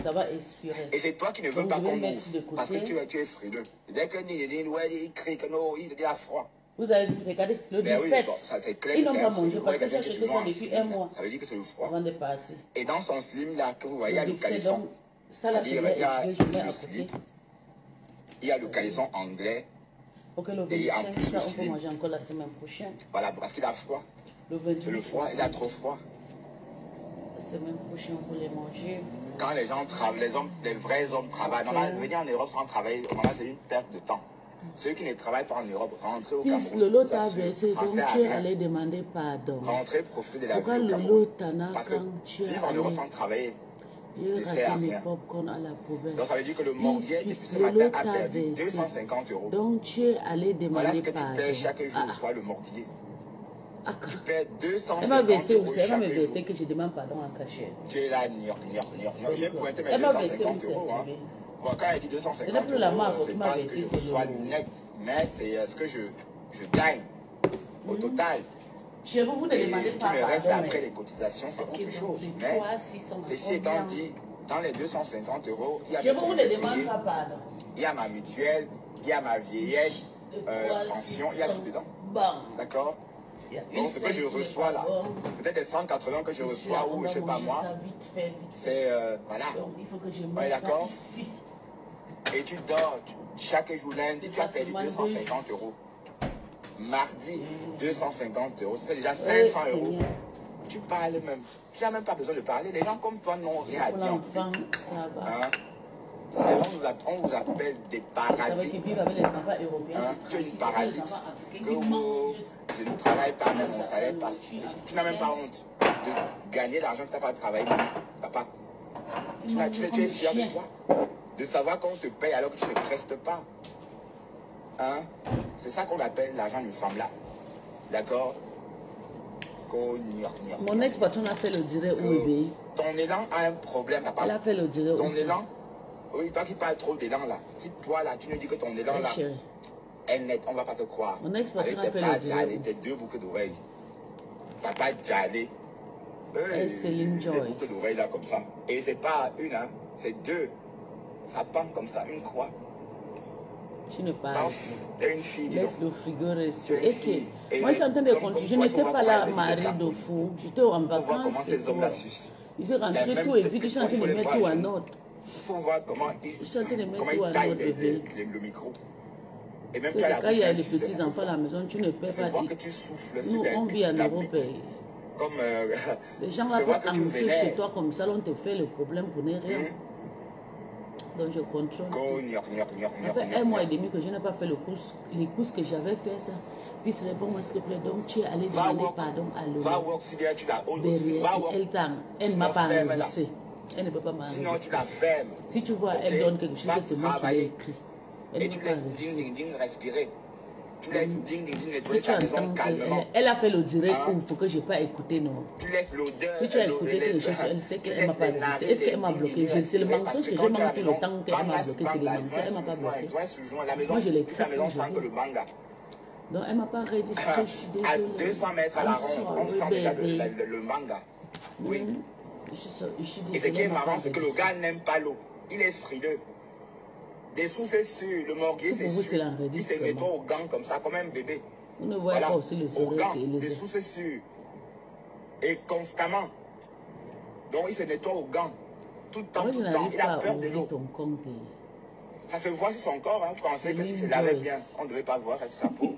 Ça va expirer. Et c'est toi qui ne veux pas qu'on ouvre. Parce que tu es frileux. Dès que il crie que non, il a froid. Vous avez vu, regardez, le 17, oui, bon, ça, clair, ils n'ont pas mangé parce que j'ai acheté ça depuis un mois. Ça veut dire que c'est le froid. Avant de partir. Et dans son slim là, que vous voyez, il y a le caleçon. Donc, ça là, c'est le slip. Il y a le caleçon anglais. Ok, le 25, ça, on peut manger encore la semaine prochaine. Voilà, parce qu'il a froid. C'est le froid, il a trop froid. La semaine prochaine, on peut les manger. Quand les gens travaillent, les vrais hommes travaillent. Maman, venir en Europe sans travailler, maman, c'est une perte de temps. Ceux qui ne travaillent pas en Europe, rentrez au Cameroun. Puis Lolo t'a versé, donc tu es allé demander pardon. Rentrez, profitez de la vie Pourquoi au Lolo Cameroun. t'en a Parce que quand tu es vivre en Europe sans travailler, je sert à raté les rien. popcorn à la poubelle. Donc ça veut dire que le morguier depuis ce matin a perdu 250 €. Donc tu es allé demander voilà ce que pardon. tu paies chaque jour, toi, le morguier. Tu paies 250 elle m'a versé € où c'est? Elle m'a versé que je demande pardon en cachet. Tu es là, j'ai pointé mes 250 €. Hein. Bon, quand elle dit 250 €, c'est pas ce que je sois net, mais c'est ce que je gagne au total. Chez vous, vous ne Et demandez ce qui pas me reste pardon, après mais- les cotisations, c'est Ok, autre donc, chose. les Mais 3, 600, ceci étant dit, dans les 250 €, il y a Chez mes vous, vous ne congés demandez payés, pas pardon. il y a ma mutuelle, il y a ma vieillesse, Les 3, pension, il y a tout 600. dedans. Bon. D'accord? Il y a Donc ce que je reçois là, peut-être des 180 que je reçois ou je sais pas moi, c'est voilà. Donc il faut que je On est mette ça d'accord? ici. Et tu dors, chaque jour lundi, tu as perdu seulement 250 €. Mardi, 250 €. Ça fait déjà 500 c'est €. bien. Tu parles même. Tu n'as même pas besoin de parler. Les gens comme toi n'ont rien à Pour dire. l'enfant, ça va. Hein? On vous appelle des Ça va parasites. qu'ils vivent avec les enfants européens. Hein? c'est Tu es une tranquille. parasite. Les enfants africains Que qui vous, mangent. je ne travaille pas, mais mon salaire passe. Tu n'as même pas honte de gagner l'argent que tu n'as pas travaillé. Papa, tu es fier de toi. De savoir qu'on te paye alors que tu ne prestes pas. Hein? C'est ça qu'on appelle l'argent d'une femme là. D'accord? Mon ex-patron a fait le direct au bébé. Ton élan a un problème, papa. Elle a fait le direct Ton aussi. élan, oui, toi qui parles trop d'élan là. Si toi là, tu nous dis que ton élan Ouais, là chérie. est net, on va pas te croire. Mon ex-patron Avec a tes fait pas le direct. djalés, tes 2 boucles d'oreilles. Papa djalé. Et Céline Des Joyce. boucles d'oreilles là comme ça. Et c'est pas une, hein, c'est 2. Ça pend comme ça, une croix. Tu ne parles T'es une fille, dis donc. Laisse le frigo respirer. Tu es une Et fille. que, Et moi, je suis en train de comme continuer. Je quoi, n'étais faut pas voir là, comment mari elles de étaient fou. J'étais en Faut voir vacances. comment ces hommes la sucent. Ils sont rentrés tout et vite. Ils sont en train de mettre tout en ordre. Il faut voir comment ils sont en train de mettre comment tout en ils taillent ordre, bébé. le micro. Et même Parce tu as que la quand il y a bouche des qui suce, petits enfants à la maison, tu ne peux se pas voit dire. que tu souffles Nous, sur on vit en la Europe. bite. Comme Les gens se là voit peuvent que tu entrer chez vénères. toi comme ça, on te fait le problème pour ne rien. Donc je contrôle. Ça fait 1 mois et demi que je n'ai pas fait les courses que j'avais fait ça. Puis se réponds-moi s'il te plaît. Donc tu es allé Va demander work. pardon à Va l'eau. voir si bien tu la hautes. Va Derrière, work. elle ne m'a Sinon, pas ferme-la. enregistré. Elle ne peut pas Sinon tu m'enregistrer. la fermes. Si tu vois, Ok? elle donne quelque chose Va que c'est moi qui l'ai travailler. écrit. Elle Et ne tu m'a pas laisses enregistré. ding ding ding respirer. Tu laisses ding ding ding nettoyer Si tu ta maison entends calmement. qu'elle a fait le direct Hein? ou pour que je n'ai pas écouté, non. Tu laisses l'odeur. Si tu as écouté quelque chose, elle sait qu'elle ne m'a pas bloqué. Est-ce qu'elle m'a bloqué? C'est le mensonge que j'ai mangé tout le temps qu'elle m'a bloqué. C'est le mensonge. Elle ne m'a pas bloqué. Moi, je l'ai écrit. La maison sent que le manga. Donc, elle ne m'a pas enregistré. Je suis À désolée. 200 mètres à la ronde, on sent déjà le manga. Oui. Je suis Et ce qui désolée. est marrant, c'est que le gars n'aime pas l'eau. Il est frileux. Des sous, c'est sûr. Le morguier, c'est Pour vous, c'est sûr. l'enregistrement. Il se nettoie au gants comme ça, comme un bébé. Vous ne voyez Voilà. pas aussi le Au sourire gants, et des les sous, c'est sûr. Et constamment. Donc, il se nettoie au gants. Tout le temps, Moi, tout je le temps. n'arrive Il a pas à peur de ouvrir l'eau. ton compte. Ça se voit sur son corps. Hein. Je pensais que si Céline se lavait Joyce. bien, on ne devait pas voir ça sur sa peau.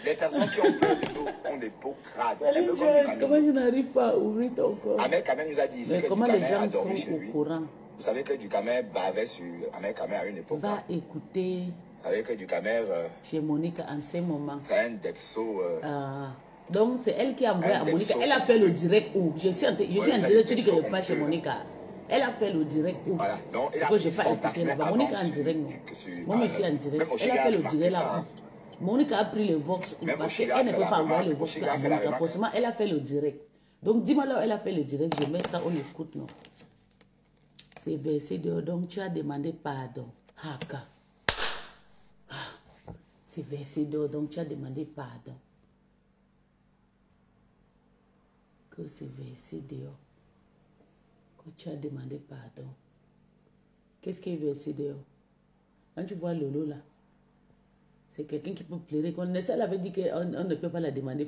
Les personnes qui ont peur de l'eau ont des peaux crasses. Elles Céline veulent comme du Joyce, canon. comment je n'arrive pas à ouvrir ton compte? Ahmed Kamer nous a dit ici Mais que comment les Ducamer a gens dormi sont chez au lui. courant? Vous savez que Ducamer bavait sur Ahmed Kamer à une époque. Va Hein. écouter Vous savez que Ducamer, chez Monique en ce moment. c'est un Dexo. Donc, c'est elle qui a envoyé à Elle Monica. est Elle a fait le direct où? Je suis en Ouais, direct, tu dis que je elle ne pas est chez Monica. Elle a fait le direct où? Voilà. Donc, il a Pourquoi je n'ai pas écouté fantasmé là-bas? avant Monica en sur- direct, non. Moi, je suis en direct. même au Elle a Chiga, fait le remarqué direct ça, là-où? hein. Monica a pris le Vox Même parce au Chiga, qu'elle ne fait peut la pas envoyer remarque. le Au Vox Chiga, à fait la Monica. remarque. Forcément, elle a fait le direct. Donc, dis-moi là où elle a fait le direct. Je mets ça, on écoute, non. C'est versé dehors. Donc, tu as demandé pardon. Haka. C'est versé dehors. Donc, tu as demandé pardon. Que c'est versé dehors. Que tu as demandé pardon. Qu'est-ce qui est versé dehors? Quand tu vois Lolo là, c'est quelqu'un qui peut pleurer. Quand elle avait dit qu'on ne peut pas la demander.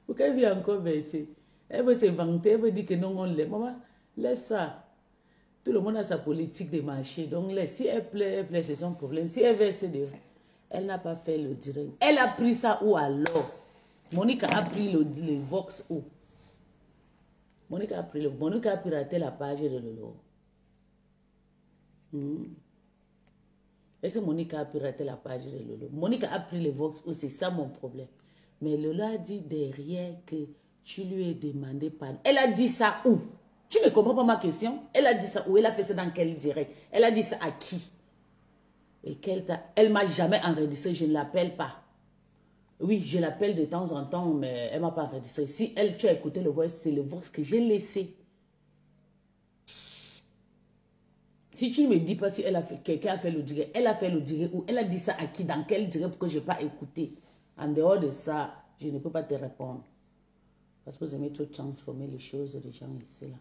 Pourquoi elle vient encore verser? Elle veut s'inventer, elle veut dire que non, on l'aime. Maman, laisse ça. Tout le monde a sa politique de marché. Donc, laisse. Si elle pleure, c'est son problème. Si elle verse dehors, elle n'a pas fait le direct. Elle a pris ça où alors? Monica a pris le Vox où? Monica a piraté la page de Lolo. Est-ce que Monica a piraté la page de Lolo? Monica a pris le Vox où? C'est ça mon problème. Mais Lolo a dit derrière que tu lui as demandé pardon. Elle a dit ça où? Tu ne comprends pas ma question? Elle a dit ça où? Elle a fait ça dans quel direct? Elle a dit ça à qui? Et elle m'a jamais enregistré, je ne l'appelle pas. Oui, je l'appelle de temps en temps, mais elle ne m'a pas enregistré. Si tu as écouté le voix, c'est le voix que j'ai laissé. Si tu ne me dis pas si quelqu'un a fait le direct, elle a fait le direct ou elle a dit ça à qui, dans quel direct, pour que je n'ai pas écouté. En dehors de ça, je ne peux pas te répondre. Parce que vous aimez trop transformer les choses des gens ici, là.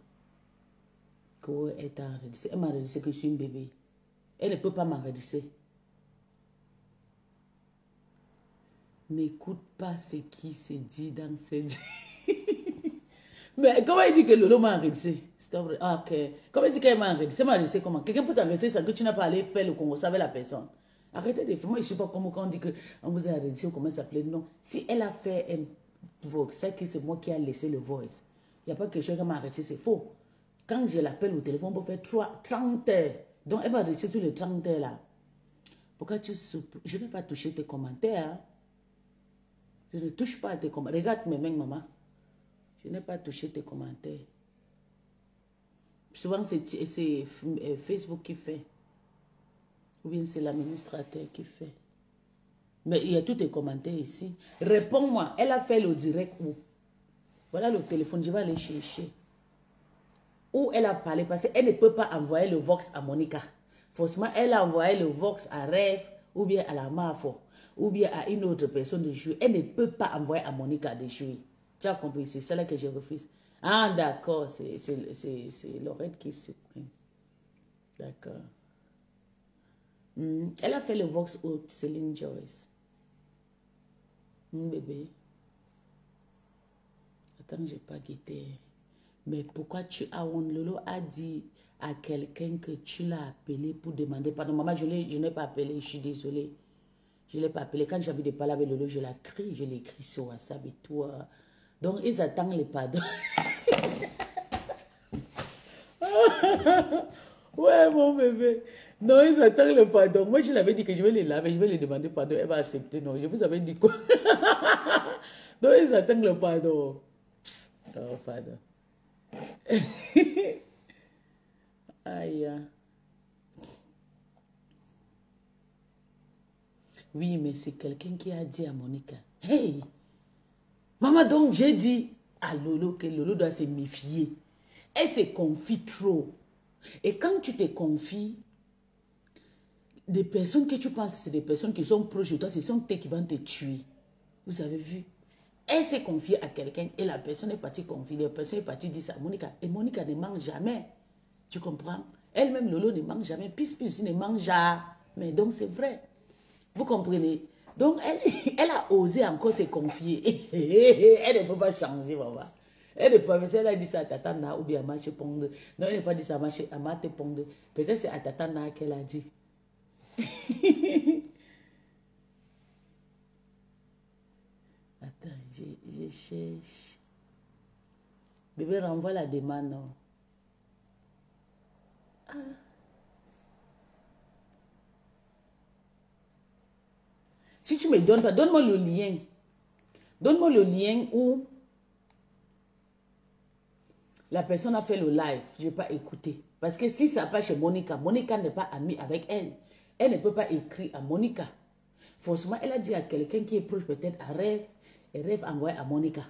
Que est enregistré. Elle m'a enregistré que je suis un bébé. Elle ne peut pas m'enregistrer. N'écoute pas ce qui se dit dans cette... Mais comment il dit que Lolo m'a enregistré? Ah, ok. Comment il dit qu'elle m'a enregistré? Elle m'a enregistré comment? Quelqu'un peut t'enregistrer sans que tu n'as pas allé faire le Congo avec la personne. Arrêtez de faire. Moi, je ne sais pas comment quand on dit qu'on vous a enregistré ou comment ça s'appelait. Non. Si elle a fait un voice, c'est que c'est moi qui a laissé le voice. Il n'y a pas que quelqu'un m'a enregistré, c'est faux. Quand je l'appelle au téléphone, on peut faire 30 heures. Donc, elle va enregistrer tous les 30 heures là. Pourquoi tu soupes? Je ne vais pas toucher tes commentaires. Hein? Je ne touche pas à tes commentaires. Regarde mes mains, maman. Je n'ai pas touché tes commentaires. Souvent, c'est Facebook qui fait. Ou bien c'est l'administrateur qui fait. Mais il y a tous tes commentaires ici. Réponds-moi. Elle a fait le direct où? Voilà le téléphone. Je vais aller chercher. Où elle a parlé. Parce qu'elle ne peut pas envoyer le Vox à Monica. Forcément, elle a envoyé le Vox à Rêve. Ou bien à la Mafo. Ou bien à une autre personne de jouer. Elle ne peut pas envoyer à Monica de jouer. Tu as compris, c'est cela que je refuse. Ah, d'accord, c'est Laurette qui supprime. D'accord. Elle a fait le Vox au Céline Joyce. Bébé. Attends, j'ai pas guetté. Mais pourquoi tu as honte? Lolo a dit à quelqu'un que tu l'as appelé pour demander pardon. Maman, je n'ai pas appelé, je suis désolée. Je ne l'ai pas appelé. Quand j'avais des parler avec Lolo, je l'ai écrit sur WhatsApp et tout. Donc, ils attendent les pardons. Ouais, mon bébé. Non, ils attendent le pardon. Moi, je l'avais dit que je vais les laver, je vais les demander pardon. Elle va accepter. Non, je vous avais dit quoi? Donc, ils attendent le pardon. Oh, pardon. Aïe. Oui, mais c'est quelqu'un qui a dit à Monica, hey, maman, donc j'ai dit à Lolo que Lolo doit se méfier. Elle se confie trop. Et quand tu te confies, des personnes que tu penses, c'est des personnes qui sont proches de toi, ce sont eux qui vont te tuer. Vous avez vu? Elle s'est confiée à quelqu'un et la personne est partie confier. La personne est partie dire ça à Monica. Et Monica ne mange jamais. Tu comprends? Elle-même, Lolo ne mange jamais. Pis aussi ne mange jamais. Donc c'est vrai. Vous comprenez? Donc elle a osé encore se confier. Elle ne peut pas changer, maman. Elle ne peut pas. Elle a dit ça à Tatana ou bien à Mache Pongde. Non, elle n'a pas dit ça à Mate Pongde. Peut-être c'est à Tatana qu'elle a dit. Attends, je cherche. Bébé, renvoie la demande. Non? Ah. Si tu me donnes pas, donne-moi le lien. Donne-moi le lien où la personne a fait le live. Je n'ai pas écouté. Parce que si ça passe chez Monica, Monica n'est pas amie avec elle. Elle ne peut pas écrire à Monica. Forcément, elle a dit à quelqu'un qui est proche peut-être à Rêve. Et Rêve envoie à Monica.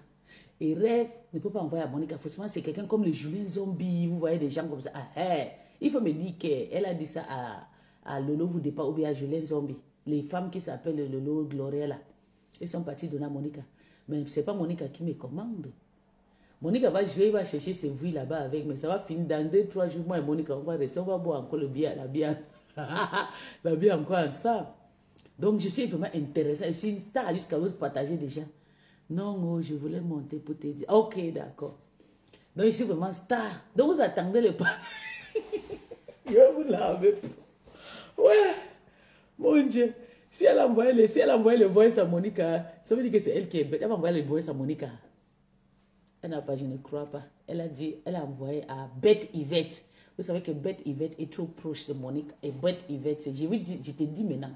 Et Rêve ne peut pas envoyer à Monica. Forcément, c'est quelqu'un comme le Julien Zombie. Vous voyez des gens comme ça. Ah, hey. Il faut me dire qu'elle a dit ça à Lolo vous pas ou bien à Julien Zombie. Les femmes qui s'appellent Lolo Gloria là. Ils sont partis donner à Monica. Mais ce n'est pas Monica qui me commande. Monica va jouer, il va chercher ses vues là-bas avec. Mais ça va finir dans 2-3 jours. Moi et Monica, on va rester. On va boire encore le bière, la bière. La bière encore ensemble. Donc je suis vraiment intéressée. Je suis une star jusqu'à vous partager déjà. Non, oh, je voulais monter pour te dire. Ok, d'accord. Donc je suis vraiment star. Donc vous attendez le pas. Je vais vous laver. Ouais. Mon Dieu. Si elle a envoyé le voice à Monica, ça veut dire que c'est elle qui est bête. Elle va envoyer le voice à Monica. Elle n'a pas, je ne crois pas. Elle a dit, elle a envoyé à Beth Yvette. Vous savez que Beth Yvette est trop proche de Monica. Et Beth Yvette, je te dis maintenant.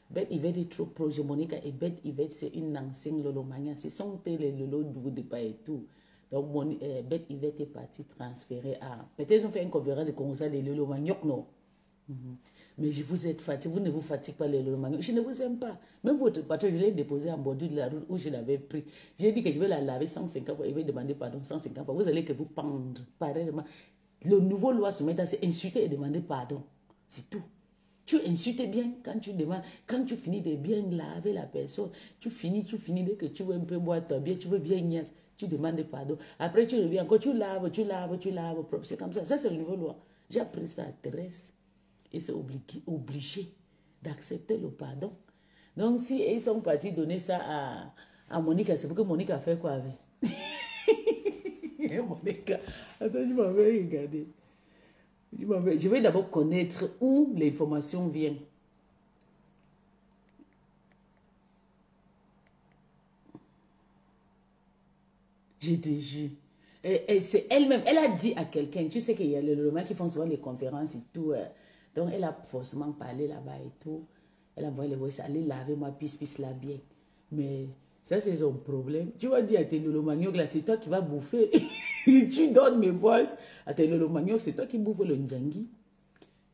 Beth Yvette est trop proche de Monica. Et Beth Yvette, c'est une ancienne Lolo Mania. Ce sont les Lolo de pas et tout. Donc, Beth Yvette est partie transférer à... Peut-être qu'ils ont fait une conférence de conseil de Lolo Maniok, non? Mais je vous êtes fatigué, vous ne vous fatiguez pas les Lolo Maniok. Je ne vous aime pas. Même votre patron, je l'ai déposé en bordure de la route où je l'avais pris. J'ai dit que je vais la laver 150 fois. Il va demander pardon 150 fois. Vous allez que vous pendre. Pareillement. Le nouveau loi se met à s'insulter et demander pardon. C'est tout. Tu insultes bien quand tu demandes, quand tu finis de bien laver la personne, tu finis dès que tu veux un peu boire ton bien, tu veux bien niaise, tu demandes pardon. Après, tu reviens encore, tu laves, propre. C'est comme ça. Ça, c'est le niveau loi. J'ai appris ça à Thérèse. Et c'est obligé d'accepter le pardon. Donc, si ils sont partis donner ça à Monica, c'est pour que Monica a fait quoi avec? Monica, attends, je m'en vais regarder. Je vais d'abord connaître où l'information vient. Je te jure. Et c'est elle-même, elle a dit à quelqu'un, tu sais qu'il y a les Lolomains qui font souvent les conférences et tout. Donc, elle a forcément parlé là-bas et tout. Elle a envoyé les voix, allez laver ma pisse là bien. Mais ça, c'est son problème. Tu vas dire à tes Lolomagnoc, là, c'est toi qui vas bouffer. Tu donnes mes voix à tes Lolomagnoc, c'est toi qui bouffes le Ndjangi.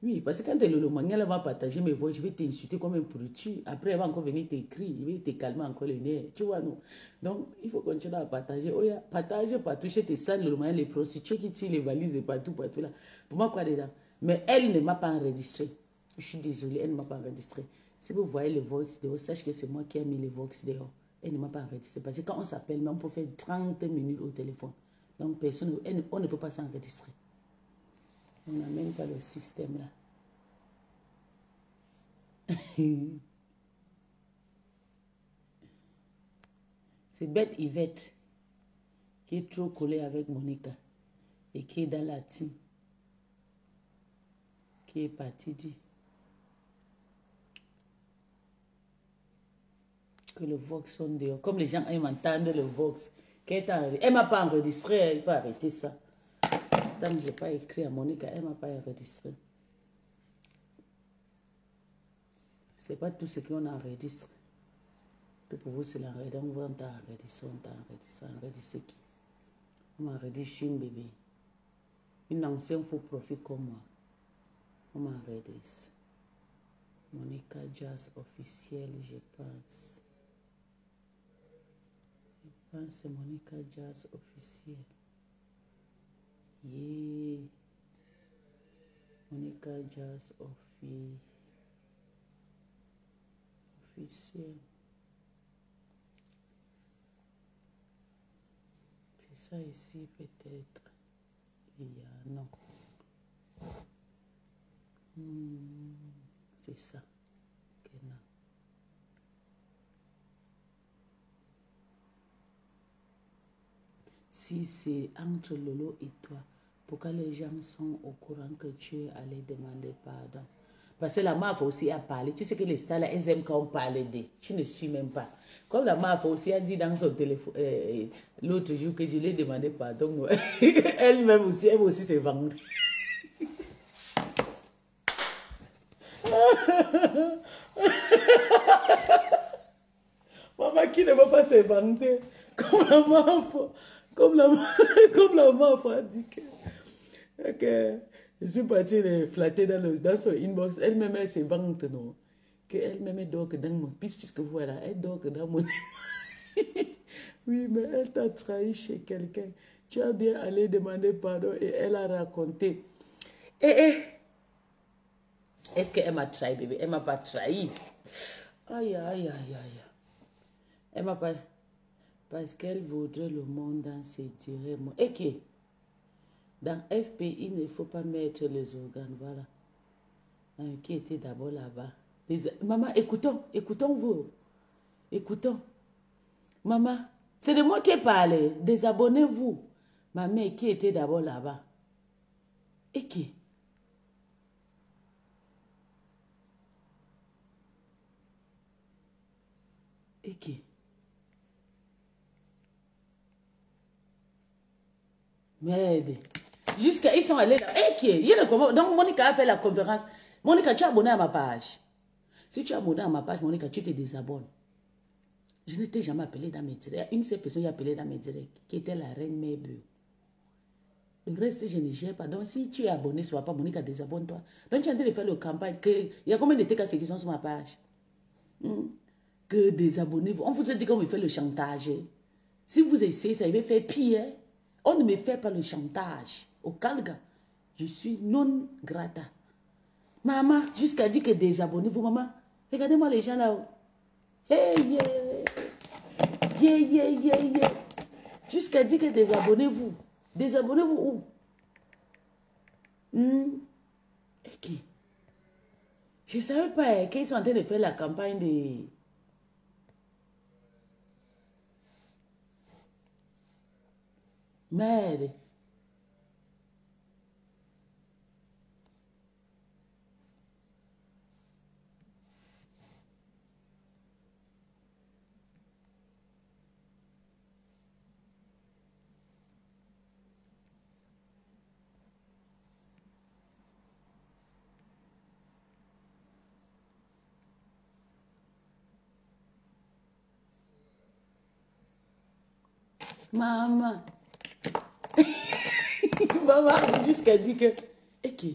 Oui, parce que quand tes Lolomagnoc, elle va partager mes voix, je vais t'insulter comme un pourritu. Après, elle va encore venir t'écrire, je vais te calmer encore les nerfs. Tu vois, non? Donc, il faut continuer à partager. Oh, yeah, partage partout chez tes salles, Lolomagnoc, les prostituées qui tirent les valises et partout là. Pour moi, quoi dedans? Mais elle ne m'a pas enregistré. Je suis désolée, elle ne m'a pas enregistré. Si vous voyez les vox dehors, sachez que c'est moi qui ai mis les vox dehors. Elle ne m'a pas enregistré. Parce que quand on s'appelle, on peut faire 30 minutes au téléphone. Donc, personne, on ne peut pas s'enregistrer. On n'a même pas le système là. C'est bête Yvette qui est trop collée avec Monica et qui est dans la team. Qui est partie dire que le Vox sonne dehors. Comme les gens aiment entendre le Vox. Elle ne m'a pas enregistré, il faut arrêter ça. Tant que je n'ai pas écrit à Monica, elle ne m'a pas enregistré. Ce n'est pas tout ce qu'on enregistre. Que pour vous, c'est l'enregistré. On t'a enregistré, enregistré qui? On m'a enregistré une bébé. Une ancienne faux profil comme moi. On m'a enregistré. Monica Jazz officiel, je pense. Je pense que c'est Monica Jazz officiel. Yeah. Monica Jazz officiel. C'est ça ici peut-être. Il y a non. C'est ça. Okay, non. Si c'est entre Lolo et toi, pourquoi les gens sont au courant que tu es allé demander pardon? Parce que la MAF aussi a parlé. Tu sais que les stars, elles aiment quand on parle d'eux. Tu ne suis même pas. Comme la MAF aussi a dit dans son téléphone, l'autre jour que je lui ai demandé pardon, elle-même aussi, elle aussi s'est vendue. Maman qui ne va pas se vanter. Comme la MAF. Comme la MAF a dit que je suis partie les flatter dans son inbox. Elle-même, elle se vante, non? Qu'elle-même, elle dort que dans mon... Puisque voilà, elle dort que dans mon... Oui, mais elle t'a trahi chez quelqu'un. Tu as bien allé demander pardon et elle a raconté. Est-ce qu'elle m'a trahi, bébé? Elle m'a pas trahi. Aïe, aïe, aïe, aïe. Elle m'a pas... Parce qu'elle voudrait le monde dans ses tirés. Et qui? Dans FPI, il ne faut pas mettre les organes, voilà. Qui était d'abord là-bas. Maman, écoutons-vous. Écoutons. Maman, c'est de moi qui ai parlé. Désabonnez-vous. Ma mère, qui était d'abord là-bas? Et qui? Et qui? Merde. Jusqu'à ils sont allés là. Et qui? Je ne comprends. Donc Monica a fait la conférence. Monica, tu es abonné à ma page. Si tu es abonné à ma page, Monica, tu te désabonnes. Je ne t'ai jamais appelé dans mes directs. Une seule personne qui a appelé dans mes directs, qui était la reine Mébeu. Le reste, je ne gère pas. Donc, si tu es abonné, soit pas Monica, désabonne-toi. Donc, tu es en train de faire le campagne. Il y a combien de TK qui sont sur ma page? Que désabonnez-vous. On vous a dit qu'on me fait le chantage. Si vous essayez, ça va faire pire. On ne me fait pas le chantage. Au Calga, je suis non grata. Maman, jusqu'à dire que désabonnez-vous, maman. Regardez-moi les gens là-haut. Hey, yeah. Yeah, yeah, yeah, yeah. Jusqu'à dire que désabonnez-vous. Désabonnez-vous où? Ok. Je ne savais pas qu'ils sont en train de faire la campagne de... Merde. Maman. Maman, jusqu'à dire que... Ok.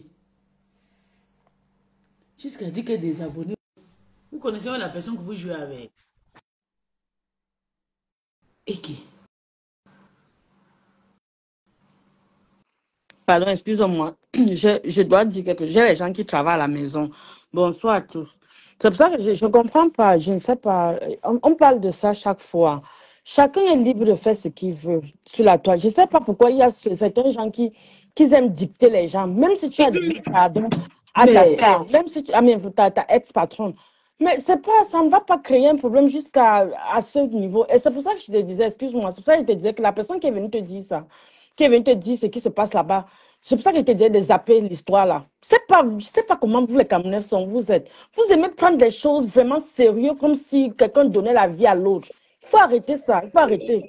Jusqu'à dire que des abonnés... Vous connaissez la personne que vous jouez avec. Ok. Pardon, excusez-moi. Je dois dire quelque chose. J'ai les gens qui travaillent à la maison. Bonsoir à tous. C'est pour ça que je ne comprends pas. Je ne sais pas. On parle de ça chaque fois. Chacun est libre de faire ce qu'il veut sur la toile. Je ne sais pas pourquoi il y a certains gens qui aiment dicter les gens. Même si tu as dit pardon à ta star, même si tu as ta ex-patronne. Mais c'est pas, ça ne va pas créer un problème jusqu'à ce niveau. Et c'est pour ça que je te disais, excuse-moi, c'est pour ça que je te disais que la personne qui est venue te dire ça, qui est venu te dire ce qui se passe là-bas. C'est pour ça que je te disais de zapper l'histoire là. Je sais pas comment vous les Camerounais sont, vous êtes. Vous aimez prendre des choses vraiment sérieuses comme si quelqu'un donnait la vie à l'autre. Il faut arrêter ça, il faut arrêter.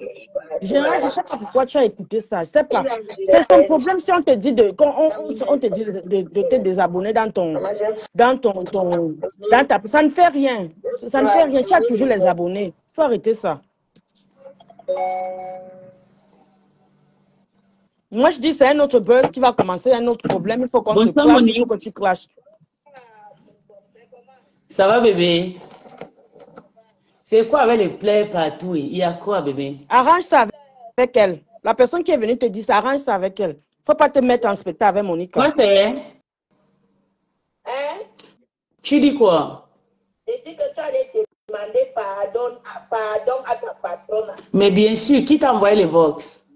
Général, je ne sais pas pourquoi tu as écouté ça, je ne sais pas. C'est son problème si on te dit on te dit de te désabonner dans ta... Ça ne fait rien. Ça ne fait rien. Tu as toujours les abonnés. Il faut arrêter ça. Moi, je dis c'est un autre buzz qui va commencer, un autre problème. Il faut qu'on te clash, il faut que tu clashes. Ça va, bébé? C'est quoi avec les plaies partout? Il y a quoi, bébé? Arrange ça avec elle. La personne qui est venue te dire ça, arrange ça avec elle. Il ne faut pas te mettre en spectacle avec Monica. Quoi c'est? Hein? Tu dis quoi? J'ai dit que tu allais demander pardon à ta patronne. Mais bien sûr, qui t'a envoyé les Vox?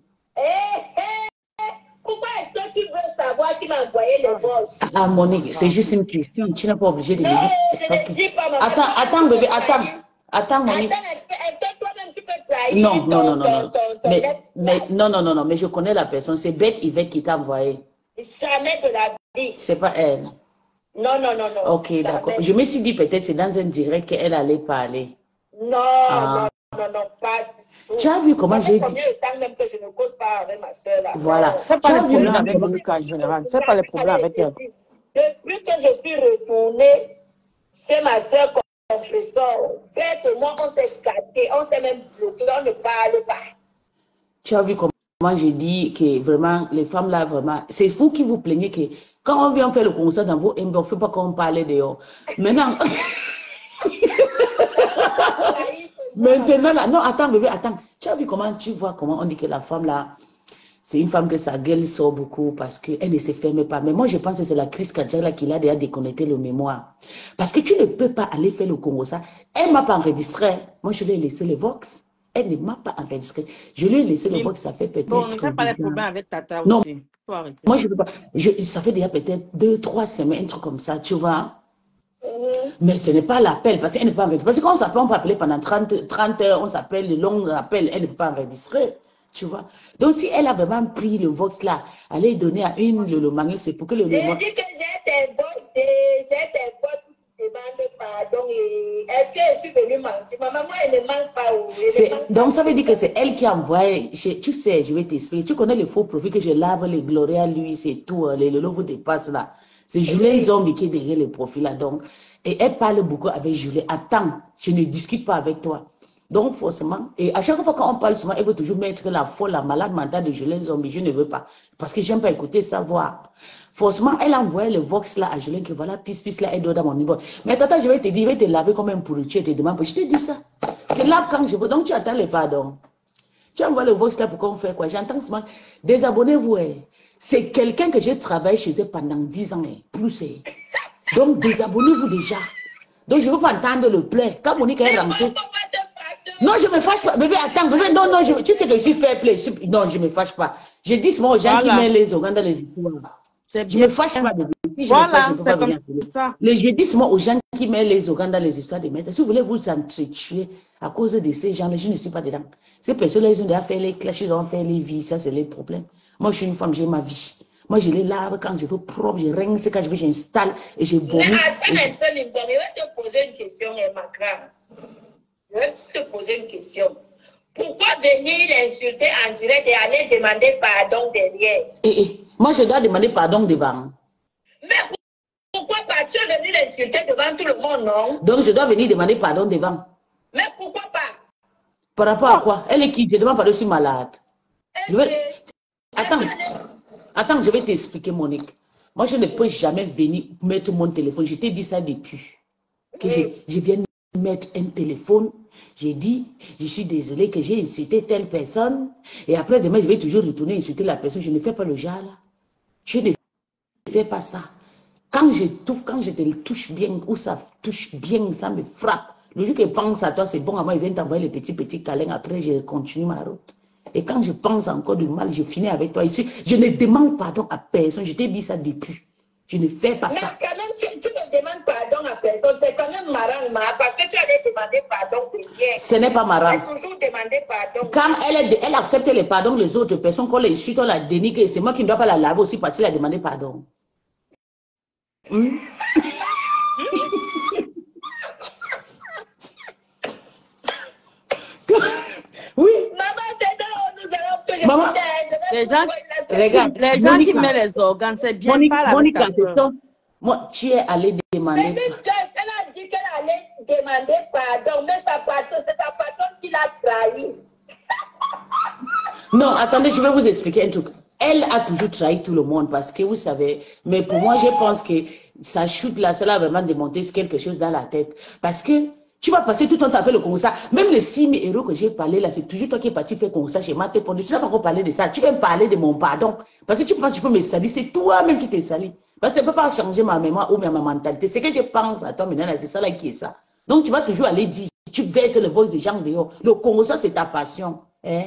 Pourquoi est-ce que tu veux savoir qui m'a envoyé les Vox? Ah, Monique, c'est juste une question. Tu n'es pas obligé de me dire. Je ne dis pas, maman. Attends, bébé, attends, Monique. Est-ce que toi-même tu peux trahir Non. non. Mais je connais la personne. C'est Bête Yvette qui t'a envoyé. Jamais de la vie. C'est pas elle. Non. Ok, d'accord. Je me suis dit peut-être c'est dans un direct qu'elle allait parler. Non, pas. Tu as vu comment j'ai dit? Combien de temps même que je ne cause pas avec ma soeur là? Voilà. Fais pas les problèmes avec Monica en général. Fais pas les problèmes avec elle. Depuis que je suis retournée chez ma soeur confesseur, Bête et moi, on s'est gâtés, on s'est même bloqué, on ne parle pas. Tu as vu comment j'ai dit que vraiment, les femmes là, vraiment, c'est vous qui vous plaignez que quand on vient faire le concert dans vos inbox, on ne fait pas qu'on parle dehors. Maintenant, maintenant là, non, attends bébé, attends. Tu as vu comment tu vois comment on dit que la femme là, c'est une femme que sa gueule sort beaucoup parce qu'elle ne se ferme pas. Mais moi, je pense que c'est la crise cardiaque là qui l'a déjà déconnecté le mémoire. Parce que tu ne peux pas aller faire le Congo ça. Elle ne m'a pas enregistré. Moi, je lui ai laissé les Vox. Elle ne m'a pas enregistré. Je lui ai laissé le Vox, ça fait peut-être... Bon, ne fais pas les problèmes avec Tata non, aussi. Faut arrêter. Moi, je ne peux pas. Ça fait déjà peut-être 2-3 semaines, un truc comme ça, tu vois. Mais ce n'est pas l'appel, parce qu'elle ne peut pas enregistrer. Parce que quand on s'appelle, on peut appeler pendant 30 heures, on s'appelle le long appel, elle ne peut pas enregistrer. Tu vois. Donc, si elle a vraiment pris le Vox là, aller donner à une le manuel, c'est pour que le... J'ai dit que j'ai tes Vox où tu demandes pardon et tu es venue mentir. Maman, moi, elle ne manque pas. Donc, ça veut dire que c'est elle qui a envoyé. Tu sais, je vais t'expliquer. Tu connais le faux profil que je lave, les Gloria, lui, c'est tout. Le logo dépasse là. C'est Julien Zombie qui est derrière le profil là. Donc, et elle parle beaucoup avec Julien. Attends, je ne discute pas avec toi. Donc, forcément, et à chaque fois qu'on parle souvent, elle veut toujours mettre la folle, la malade mentale de Julien Zombie. Je ne veux pas. Parce que j'aime pas écouter sa voix. Forcément, elle a envoyé le Vox là à Julien que voilà, pisse là, elle doit dans mon niveau. Mais tata, je vais te dire, je vais te laver comme un pourriture, te demande. Je te dis ça. Que lave quand je veux. Donc, tu attends le pardon. Tu envoies le Vox là pour qu'on fait quoi? J'entends souvent, désabonnez-vous. C'est quelqu'un que j'ai travaillé chez eux pendant 10 ans. Plus. Donc, désabonnez-vous déjà. Donc, je ne veux pas entendre le play. Quand Monique est rentrée. Non, je ne me fâche pas. Bébé, attends, bébé, non, non, tu sais que je suis fair play. Non, je ne me fâche pas. Je dis souvent aux gens qui mettent les organes dans les histoires. Je ne me fâche pas, bébé. Si je me fâche, je ne peux pas venir. Je dis souvent aux gens qui mettent les organes dans les histoires de maîtres. Si vous voulez vous entretuer à cause de ces gens-là, je ne suis pas dedans. Ces personnes-là, ils ont déjà fait les clashs, ils ont fait les vies. Ça, c'est les problèmes. Moi, je suis une femme, j'ai ma vie. Moi, je les lave quand je veux propre, je rince quand je veux, j'installe et je vomis. Mais attends un peu, Limbon, je vais te poser une question, Macron. Je vais te poser une question. Pourquoi venir l'insulter en direct et aller demander pardon derrière? Moi, je dois demander pardon devant. Mais pourquoi pas? Tu es venu l'insulter devant tout le monde, non? Donc, je dois venir demander pardon devant. Mais pourquoi pas? Par rapport à quoi? Elle est qui? Je demande pardon, je suis malade. Je vais... Attends, je vais t'expliquer, Monique. Moi, je ne peux jamais venir mettre mon téléphone. Je t'ai dit ça depuis. Que je viens mettre un téléphone. J'ai dit, je suis désolée que j'ai insulté telle personne. Et après, demain, je vais toujours retourner insulter la personne. Je ne fais pas le genre là. Je ne fais pas ça. Quand je te touche bien, ou ça touche bien, ça me frappe. Le jour que je pense à toi, c'est bon. Avant, il vient t'envoyer les petits câlins. Après, je continue ma route. Et quand je pense encore du mal, je finis avec toi ici. Je ne demande pardon à personne. Je t'ai dit ça depuis. Je ne fais pas ça. Mais quand même, tu ne demandes pardon à personne. C'est quand même marrant, parce que tu allais demander pardon pour rien. Ce n'est pas marrant. Tu as toujours demandé pardon. Quand elle accepte les pardons des autres personnes, qu'on les insulte, on la dénigre, c'est moi qui ne dois pas la laver aussi parce qu'elle a demandé pardon. Oui. Maman, c'est non, nous allons toujours. Maman, les gens qui mettent les organes, c'est bien pas avec ta soeur. Moi, tu es allé demander. Elle a dit qu'elle allait demander pardon, mais c'est sa patronne qui l'a trahi. Non, attendez, je vais vous expliquer un truc. Elle a toujours trahi tout le monde parce que vous savez, mais pour moi, je pense que sa chute là, cela a vraiment démonté quelque chose dans la tête. Parce que tu vas passer tout ton temps à faire le concert. Même les 6 000 € que j'ai parlé là, c'est toujours toi qui es parti faire concert chez Maté Pondé. Tu n'as pas encore parlé de ça. Tu vas me parler de mon pardon. Parce que tu penses que tu peux me salir. C'est toi-même qui t'es sali. Parce que ça ne peut pas changer ma mémoire ou ma mentalité. C'est que je pense à toi maintenant, c'est ça là qui est ça. Donc tu vas toujours aller dire, tu verses le vol des gens dehors. Le concert, c'est ta passion. Hein?